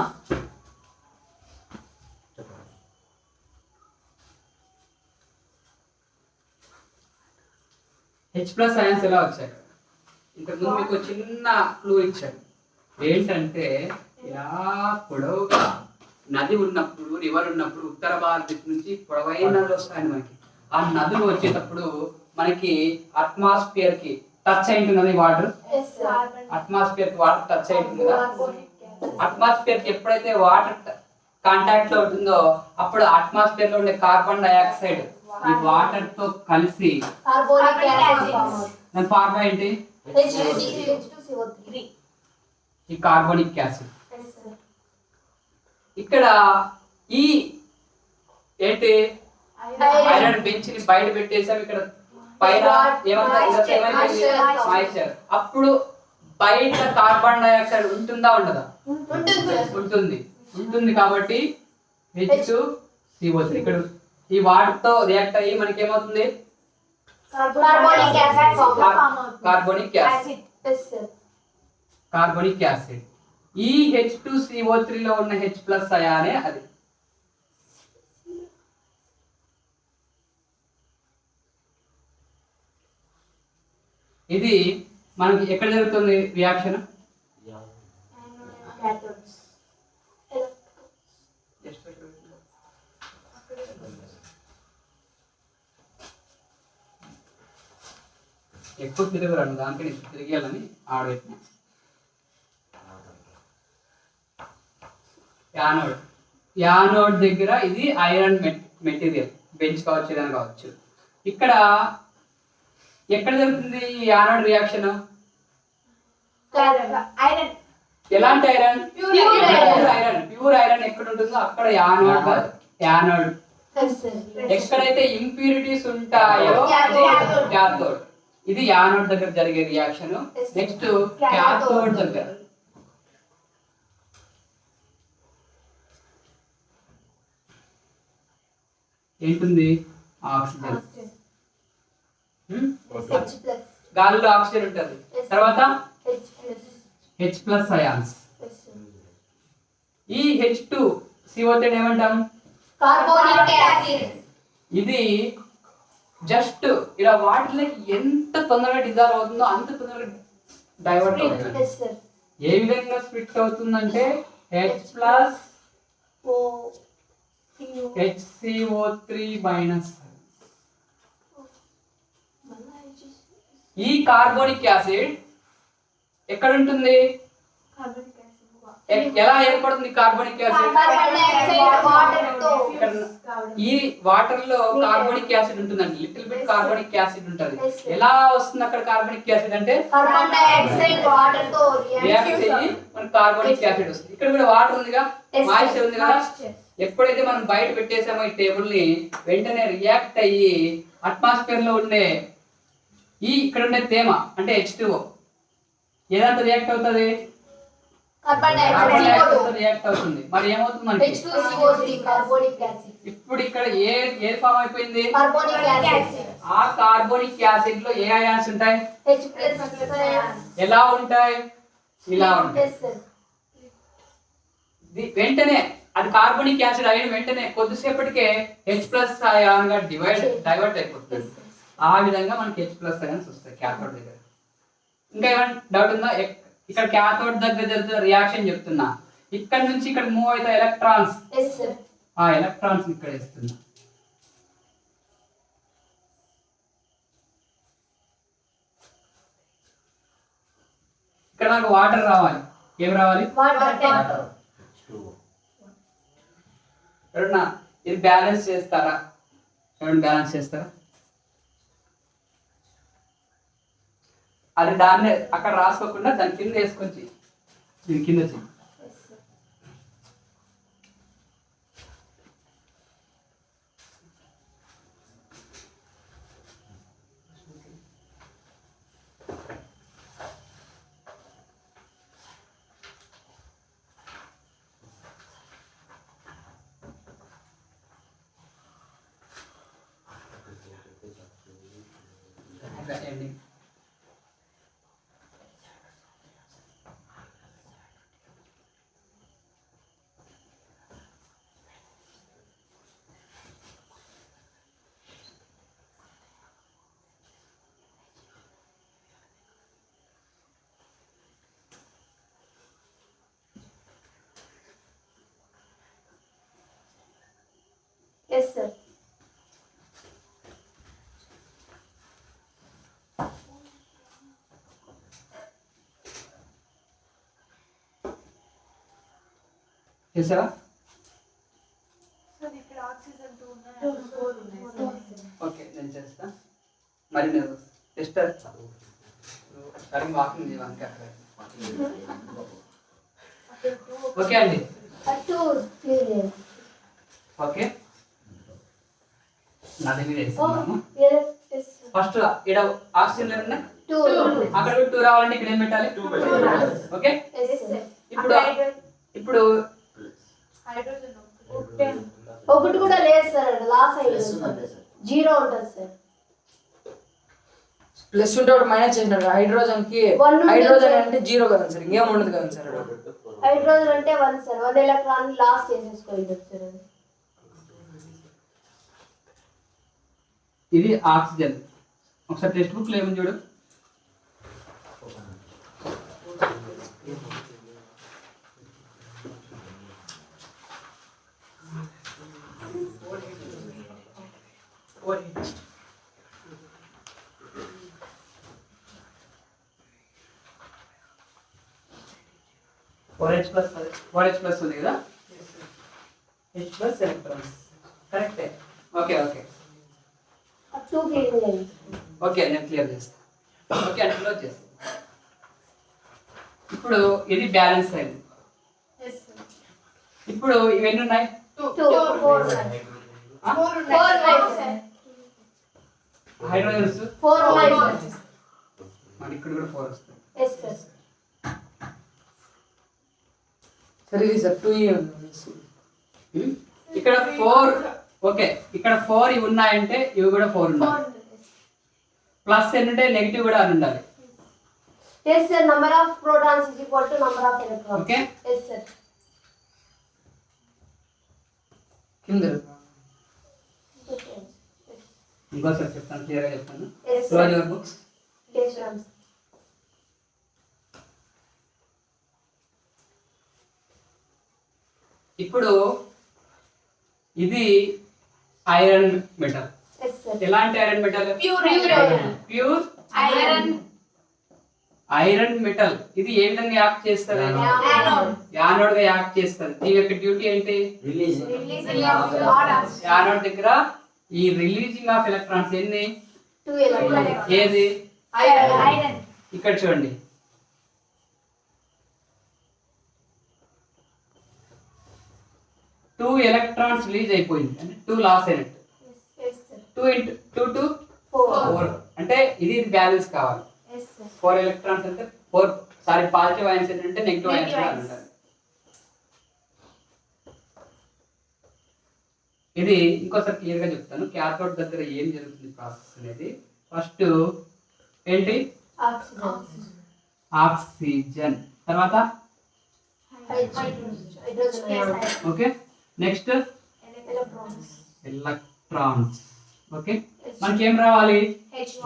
H+ అయాన్స్ ఎలా వచ్చాయి? ఇంతకుముందు మీకు చిన్న క్లూ ఇచ్చారు. ఏంటంటే ఇలా పొడవుగా నది ఉన్నప్పుడు, రివర్ ఉన్నప్పుడు ఉత్తర భారతదేశం నుంచి పొడవైన నదులు వస్తాయండి మనకి. ఆ నదులు వచ్చేటప్పుడు మనకి అట్మాస్ఫియర్ కి టచ్ అయి ఉంటుంది వాటర్. Yes, sir. అట్మాస్ఫియర్ కి వాటర్ టచ్ అయి ఉంటుంది కదా. అట్మాస్ఫియర్ కి ఎప్పుడైతే వాటర్ కాంటాక్ట్ లో ఉంటుందో అప్పుడు అట్మాస్ఫియర్ లో ఉండే కార్బన్ డైఆక్సైడ్ ఈ వాటర్ తో కలిసి Carbonic acid. దాని ఫార్ములా ఏంటి? H2CO3. ఈ కార్బోనిక్ యాసిడ్. Yes, sir. ఇక్కడ ఈ ఏంటి ఐరన్ బెంచ్ ని బయట పెట్టేసాం. ఇక్కడ పైన ఏమైపోయింది మాయిశ్చర్. అప్పుడు బయట కార్బన్ డైఆక్సైడ్ ఉంటుందా ఉండదా? ఉంటుంది కాబట్టి H2CO3 ఇక్కడ ఈ వాటర్తో రియాక్ట్ అయ్యి మనకి ఏమవుతుంది? Carbonic acid. ఈ H2CO3 లో ఉన్న H+ అయానే అది. ఇది మనకి ఎక్కడ జరుగుతుంది రియాక్షన్? ఎక్కువ తిరగరాను దానికి తిరిగేయాలని ఆడబెట్టిన. యానోడ్ దగ్గర ఇది ఐరన్ మెటీరియల్, బెంచ్ కావచ్చు ఏదైనా కావచ్చు. ఇక్కడ ఎక్కడ జరుగుతుంది ఈ యానోడ్ రియాక్షన్? ఎలాంటి ఐరన్? ప్యూర్ ఐరన్ ఎక్కడ ఉంటుందో అక్కడ యానోడ్. ఎక్కడైతే ఇంప్యూరిటీస్ ఉంటాయో క్యాథోడ్. ఇది యానోడ్ దగ్గర జరిగే రియాక్షన్. నెక్స్ట్ క్యాథోడ్ దగ్గర ఏంటుంది? ఆక్సిజన్. గాలిలో ఆక్సిజన్ ఉంటుంది. తర్వాత H+ అయాన్స్. ఈ H2CO3 ఏమంటాం? Carbonic acid. ఇది జస్ట్ ఇలా వాటిలోకి ఎంత తొందరగా డిజాల్వ్ అవుతుందో అంత తొందరగా డైవర్ట్ అవుతుంది. ఏ విధంగా స్ప్లిట్ అవుతుందంటే HCO3- ఈ కార్బోనిక్ యాసిడ్ ఎక్కడ ఉంటుంది? ఎలా ఏర్పడుతుంది కార్బోనిక్ యాసిడ్? ఈ వాటర్ లో కార్బోనిక్ యాసిడ్ ఉంటుందండి. లిటిల్ బిట్ కార్బోనిక్ యాసిడ్ ఉంటుంది. ఎలా వస్తుంది అక్కడ కార్బోనిక్ యాసిడ్ అంటే రియాక్ట్ అయ్యి మనకి కార్బోనిక్ యాసిడ్ వస్తుంది. ఇక్కడ కూడా వాటర్ ఉందిగా, మాయిశ్చర్ ఉంది కదా. ఎప్పుడైతే మనం బయట పెట్టేసామో ఈ టేబుల్ ని, వెంటనే రియాక్ట్ అయ్యి అట్మాస్ఫియర్ లో ఉండే ఈ ఇక్కడ ఉండే తేమ అంటే H2O ఏదంతా రియాక్ట్ అవుతుంది? రియాక్ట్ అవుతుంది. మరి ఏమవుతుంది మనకి? ఇప్పుడు ఇక్కడ ఏ ఫామ్ అయిపోయింది? ఆ కార్బోనిక్ యాసిడ్ లో ఏ అయాన్స్ ఉంటాయి? ఎలా ఉంటాయి? ఇలా ఉంటాయి. వెంటనే అది కార్బోనిక్ యాసిడ్ అయిన వెంటనే కొద్దిసేపటికే H+ అయాన్ గా డైవర్ట్ అయిపోతుంది. ఆ విధంగా మనకి H+ అయాన్స్ వస్తాయి క్యాథోడ్ దగ్గర. ఇంకా ఏమైనా డౌట్ ఉందా? ఇక్కడ క్యాథోడ్ దగ్గర జరుగుతున్న రియాక్షన్ చెప్తున్నా. ఇక్కడ నుంచి ఇక్కడ మూవ్ అయితే ఎలక్ట్రాన్స్, ఆ ఎలక్ట్రాన్స్ ఇక్కడ ఇస్తున్నా. ఇక్కడ నాకు వాటర్ రావాలి. ఏం రావాలి? ఎవరన్నా ఇది బ్యాలెన్స్ చేస్తారా? ఎవరైనా బ్యాలెన్స్ చేస్తారా? అది దాన్ని అక్కడ రాసుకోకుండా దాని కింద వేసుకొచ్చి దీని కింద వచ్చి ఎండింగ్. Yes, sir. చేసావా? ఓకే నేను చేస్తా. మరి నేను టెస్టర్ వాకింగ్ చేయాలి. ఓకే అండి. 2 clear చేయండి. ఓకే నది మీద Oh, వేస్తున్నాము yes, yes. ఫస్ట్ ఇక్కడ ఆక్సిజన్ లెవెల్ ఉన్నాయి 2. అక్కడ 2 రావాలంటే ఇక్కడ ఏం పెట్టాలి ఓకే Yes, sir. ఇప్పుడు ఒకటి కూడా లేదు సార్ అంటే లాస్ ప్లస్ అయ్యింది ఉన్నది సార్. 0 ఉంటుంది సార్. ప్లస్ ఉంటే ఒకటి మైనస్ చేసినారు హైడ్రోజన్ కి. One ఉంటుంది హైడ్రోజన్ సార్. అంటే 0 కదా సార్, ఇంకేం ఉండదు కదా సార్. హైడ్రోజన్ అంటే 1 సార్, 1 ఎలక్ట్రాన్ లాస్ చేసేసుకోవాలి సార్. ఇది ఆక్సిజన్. ఒకసారి టెక్స్ట్ బుక్ లో ఏమని చూడు. OH ప్లస్ ఉంది కదా, H ప్లస్ ఎలక్ట్రాన్స్ కరెక్టే. ఓకే ఓకే 2 క్లియర్ చేయండి. ఓకే నేను క్లియర్ చేస్తాను. ఓకే అంటే క్లోజ్ చేస్తాను. ఇప్పుడు ఇది బ్యాలెన్స్ అయింది. ఇప్పుడు ఇవన్నీ ఉన్నాయి 2 4 సార్. 4 సార్. Hydrogens 4 sir. మరి ఇక్కడ కూడా 4 వస్తుంది. Yes sir. సరే ఇది సార్ 2E ఉంది. ఇక్కడ 4 ఓకే ఇక్కడ 4 ఇవి ఉన్నాయంటే ఇవి కూడా 4 ఉన్నాయి. ప్లస్ ఏంటంటే నెగిటివ్ కూడా అని ఉండాలి. Yes sir, number of protons is equal to number of electrons. Okay yes sir. కింద ఇంకోసారి చెప్తాను, క్లియర్గా చెప్తాను. Yes close sir. Your books. Yes sir. ఇప్పుడు ఇది ఐరన్ మెటల్. Yes sir. ఎలాంటి iron metal? Pure iron metal. ఇది ఏ విధంగా యాక్ట్ చేస్తుంది? యానోడ్ గా యాక్ట్ చేస్తుంది. దీని యొక్క డ్యూటీ ఏంటి? యానోడ్ దగ్గర ఈ రిలీజింగ్ ఆఫ్ ఎలక్ట్రాన్స్ ఎన్ని? 2 ఎలక్ట్రాన్స్. ఏది? ఐరన్. ఇక్కడ చూడండి, టూ ఎలక్ట్రాన్స్ రిలీజ్ అయిపోయింది అంటే 2 లాస్ అయినట్టు. Yes sir. 2 into 2 to 4. 4 అంటే ఇది బ్యాలెన్స్ కావాలి. Yes sir. 4 ఎలక్ట్రాన్స్ అంటే 4 సారీ పాజిటివ్ అయాన్స్ ఏంటంటే నెగిటివ్ అయాన్స్ కూడా ఉంటాయి. ఇది ఇంకోసారి క్లియర్ గా చెప్తాను. క్యాథోడ్ దగ్గర ఏం జరుగుతుంది ప్రాసెస్ అనేది. ఫస్ట్ ఏంటి? ఆక్సిజన్. ఆక్సిజన్, తర్వాత hydrogen. Okay next electrons. Electrons. Okay మనకి ఏం రావాలి? H2.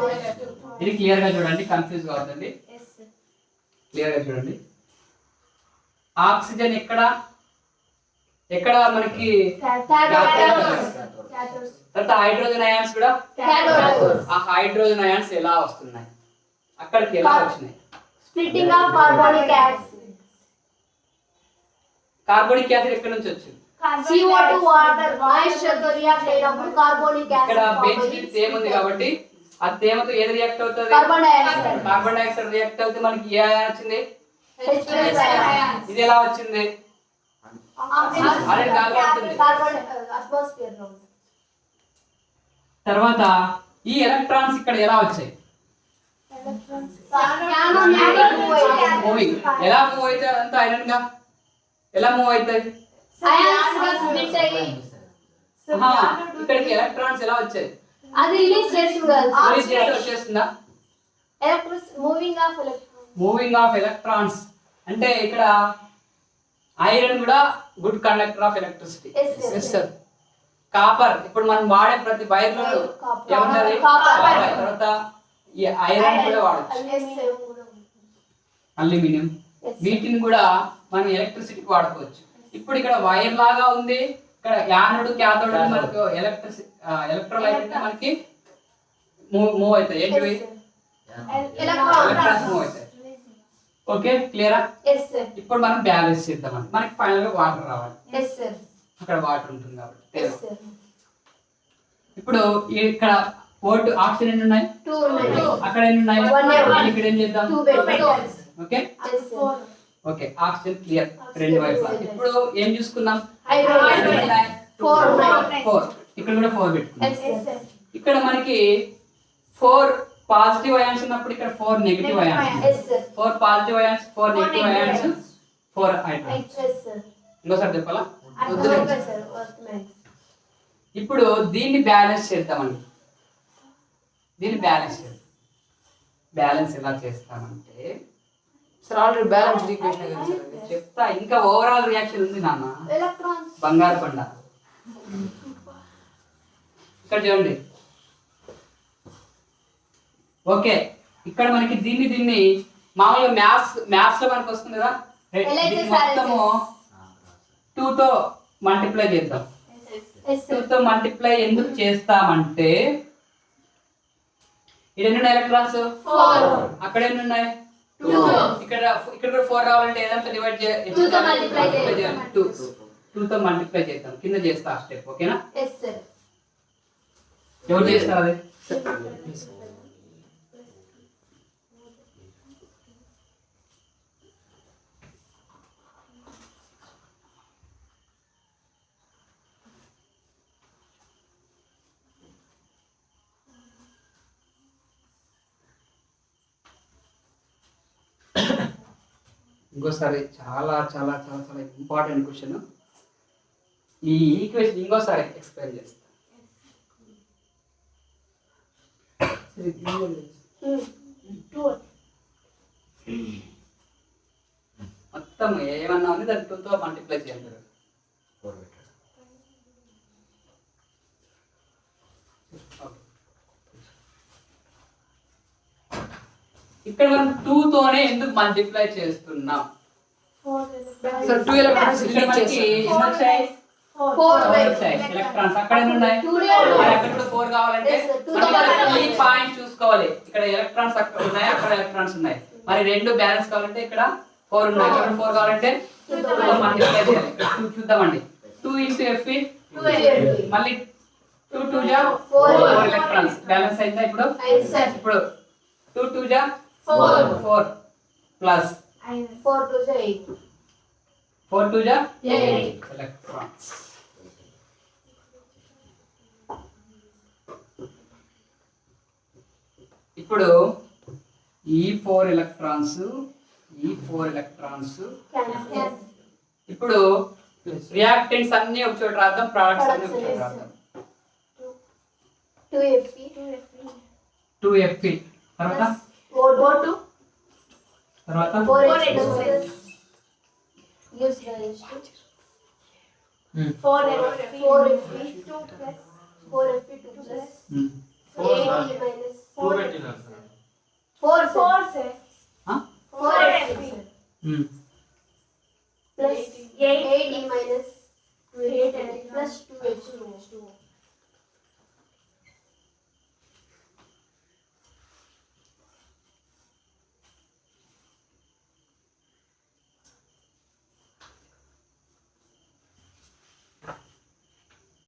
ఇది క్లియర్ గా చూడండి, కన్ఫ్యూజ్ కావద్దండి. Yes sir. క్లియర్ గా చూడండి. ఆక్సిజన్ ఎక్కడ ఎక్కడ మనకి తర్వాత హైడ్రోజన్ అయాన్స్ కూడా. ఆ హైడ్రోజన్ అయాన్స్ ఎలా వస్తున్నాయి, అక్కడికి ఎలా వచ్చినాయి? Splitting of carbonic acid. Carbonic acid ఎక్కడ నుంచి వచ్చింది? CO2 వాటర్ మాయిశ్చర్ తో రియాక్ట్ అయినప్పుడు కార్బోనిక్ ఇక్కడ యాసిడ్ బేస్ మీద తేమ ఉంది కాబట్టి ఆ తేమతో ఏది రియాక్ట్ అవుతుంది? Carbon dioxide. Carbon dioxide react అవుతే మనకి ఏ అయాన్ వచ్చింది? H+ ion. ఇది ఎలా వచ్చింది? అదే గాలిలో ఉంటుంది. కార్బన్ అట్మాస్ఫియర్ లో ఉంది. తర్వాత ఈ ఎలక్ట్రాన్స్ ఇక్కడ ఎలా వచ్చాయి? మూవింగ్. ఎలా మూవ్ అవుతాయి? అంత ఐరన్ గా ఎలా మూవ్ అవుతాయి? ఇక్కడికి ఎలక్ట్రాన్స్ ఎలా వచ్చాయి? అది రిలీజ్ చేస్తుంది. రిలీజ్ చేస్తే వచ్చేస్తుందా? Moving of electrons. Moving of electrons అంటే ఇక్కడ ఐరన్ కూడా good conductor of electricity. Yes sir. Copper ఇప్పుడు మనం వాడే ప్రతి వైర్ లో ఏముంటది? కాపర్. తర్వాత ఈ ఐరన్ కూడా వాడచ్చు, అల్యూమినియం. వీటిని కూడా మనం ఎలక్ట్రిసిటీకి వాడుకోవచ్చు. ఇప్పుడు ఇక్కడ వైర్ లాగా ఉంది, ఇక్కడ యానోడ్ క్యాథోడ్ మనకు ఎలక్ట్రోలైట్ అంటే మనకి మూవ్ అవుతాయి. ఏంటివి? ఎలక్ట్రాన్స్ మూవ్ అవుతాయి. ఓకే క్లియరా? ఇప్పుడు మనం బ్యాలెన్స్ చేద్దాం. మనకి ఫైనల్ గా వాటర్ రావాలి. అక్కడ వాటర్ ఉంటుంది కాబట్టి. ఇప్పుడు ఇక్కడ ఓటు ఆక్సిజన్ ఎన్ని ఉన్నాయి? అక్కడ ఎన్ని ఉన్నాయి? ఇక్కడ ఏం చేద్దాం? ఓకే ఓకే ఆక్సిజన్ క్లియర్ రెండు వైపులా. ఇప్పుడు ఏం చూసుకున్నాం? హైడ్రోజన్ 4 ఇక్కడ కూడా 4 పెట్టుకున్నాం. ఎస్ సార్ ఇక్కడ మనకి 4 పాజిటివ్ అయాన్స్ ఉన్నప్పుడు ఇక్కడ 4 negative ions. Yes sir 4 positive ions 4 negative ions 4 hydrogen. Yes sir ఇంకోసారి చెప్పాలా? అర్థమైంది సార్ అర్థమైంది. ఇప్పుడు దీన్ని బ్యాలెన్స్ చేద్దామండి. దీన్ని బ్యాలెన్స్ చేద్దాం. బ్యాలెన్స్ ఎలా చేస్తామంటే సార్ ఆల్రెడీ బ్యాలెన్స్డ్ ఈక్వేషన్ కదా సార్ అది. చెప్తా, ఇంకా ఓవరాల్ రియాక్షన్ ఉంది నాన్న. ఎలక్ట్రాన్స్ బంగారు కొండ. ఇక్కడ చూడండి. ఓకే ఇక్కడ మనకి దీన్ని మామూలుగా మ్యాథ్స్ లో మనకి వస్తుంది కదా. దీన్ని మొత్తము 2 తో మల్టిప్లై చేద్దాం. ఎస్ 2 సార్ తో మల్టిప్లై ఎందుకు చేస్తామంటే ఇక్కడ ఎన్ని ఉన్నాయి ఎలక్ట్రాన్స్? 4 అక్కడ ఎన్ని ఉన్నాయి? 2 ఇక్కడ కూడా 4 రావాలంటే ఏదంతా డివైడ్ 2 తో multiply చేయాలి. 2 తో మల్టిప్లై చేద్దాం. కింద చేస్తా ఆ స్టెప్. ఓకేనా? ఎస్ సార్ ఎవరు చేస్తారు అది? ఇంకోసారి చాలా చాలా చాలా చాలా ఇంపార్టెంట్ క్వశ్చన్. ఈ ఈక్వేషన్ ఇంకోసారి ఎక్స్ప్లెయిన్ చేస్తాను. సరే, ఇది ఏం లేదు. 2 మొత్తం ఏమన్నా ఉంది దాన్ని 2 తో మల్టిప్లై చేయాలి. ఇక్కడ మనం 2 తోనే ఎందుకు మల్టిప్లై చేస్తున్నాం? సార్ 2 ఎలక్ట్రాన్స్ ఇక్కడ రిలీజ్ మనకి చేస్తాం. ఎన్ని వచ్చాయి? 4 వచ్చాయి ఎలక్ట్రాన్స్. అక్కడ ఎన్ని ఉన్నాయి? 2 మరి అక్కడ కూడా 4 కావాలంటే Yes, sir. 2 మనం తో ఇక్కడ multiply ఈ పాయింట్ చూసుకోవాలి. ఇక్కడ ఎలక్ట్రాన్స్ అక్కడ ఉన్నాయి, అక్కడ ఎలక్ట్రాన్స్ ఉన్నాయి. మరి రెండు బ్యాలెన్స్ కావాలంటే ఇక్కడ 4 ఉన్నాయి, ఇక్కడ 4 కావాలంటే 2 తో మల్టిప్లై చేయాలి. ఇక్కడ 2 చూద్దామండి. 2 into Fe మళ్ళీ 2 2 జా 4 ఎలక్ట్రాన్స్ బ్యాలెన్స్ అయిందా? ఇప్పుడు అయింది సార్. ఇప్పుడు 2 2 జా 4 ప్లస్ 4 2 8 4 2 జా 8 ఎలక్ట్రాన్స్. ఇప్పుడు ఈ 4 ఎలక్ట్రాన్స్ క్యాన్సిల్ ఇప్పుడు రియాక్టెంట్స్ అన్ని ఒక చోట రాద్దాం, ప్రొడక్ట్స్ అన్ని ఒక చోట రాద్దాం. 2 Fe 2 Fe తర్వాత 4 తర్వాత 4 gives the ratio 4 Fe 2 plus 4 Fe 2 plus 8 minus 4 4 sir ఆ? 4 Fe plus 8 minus 8 plus 2 H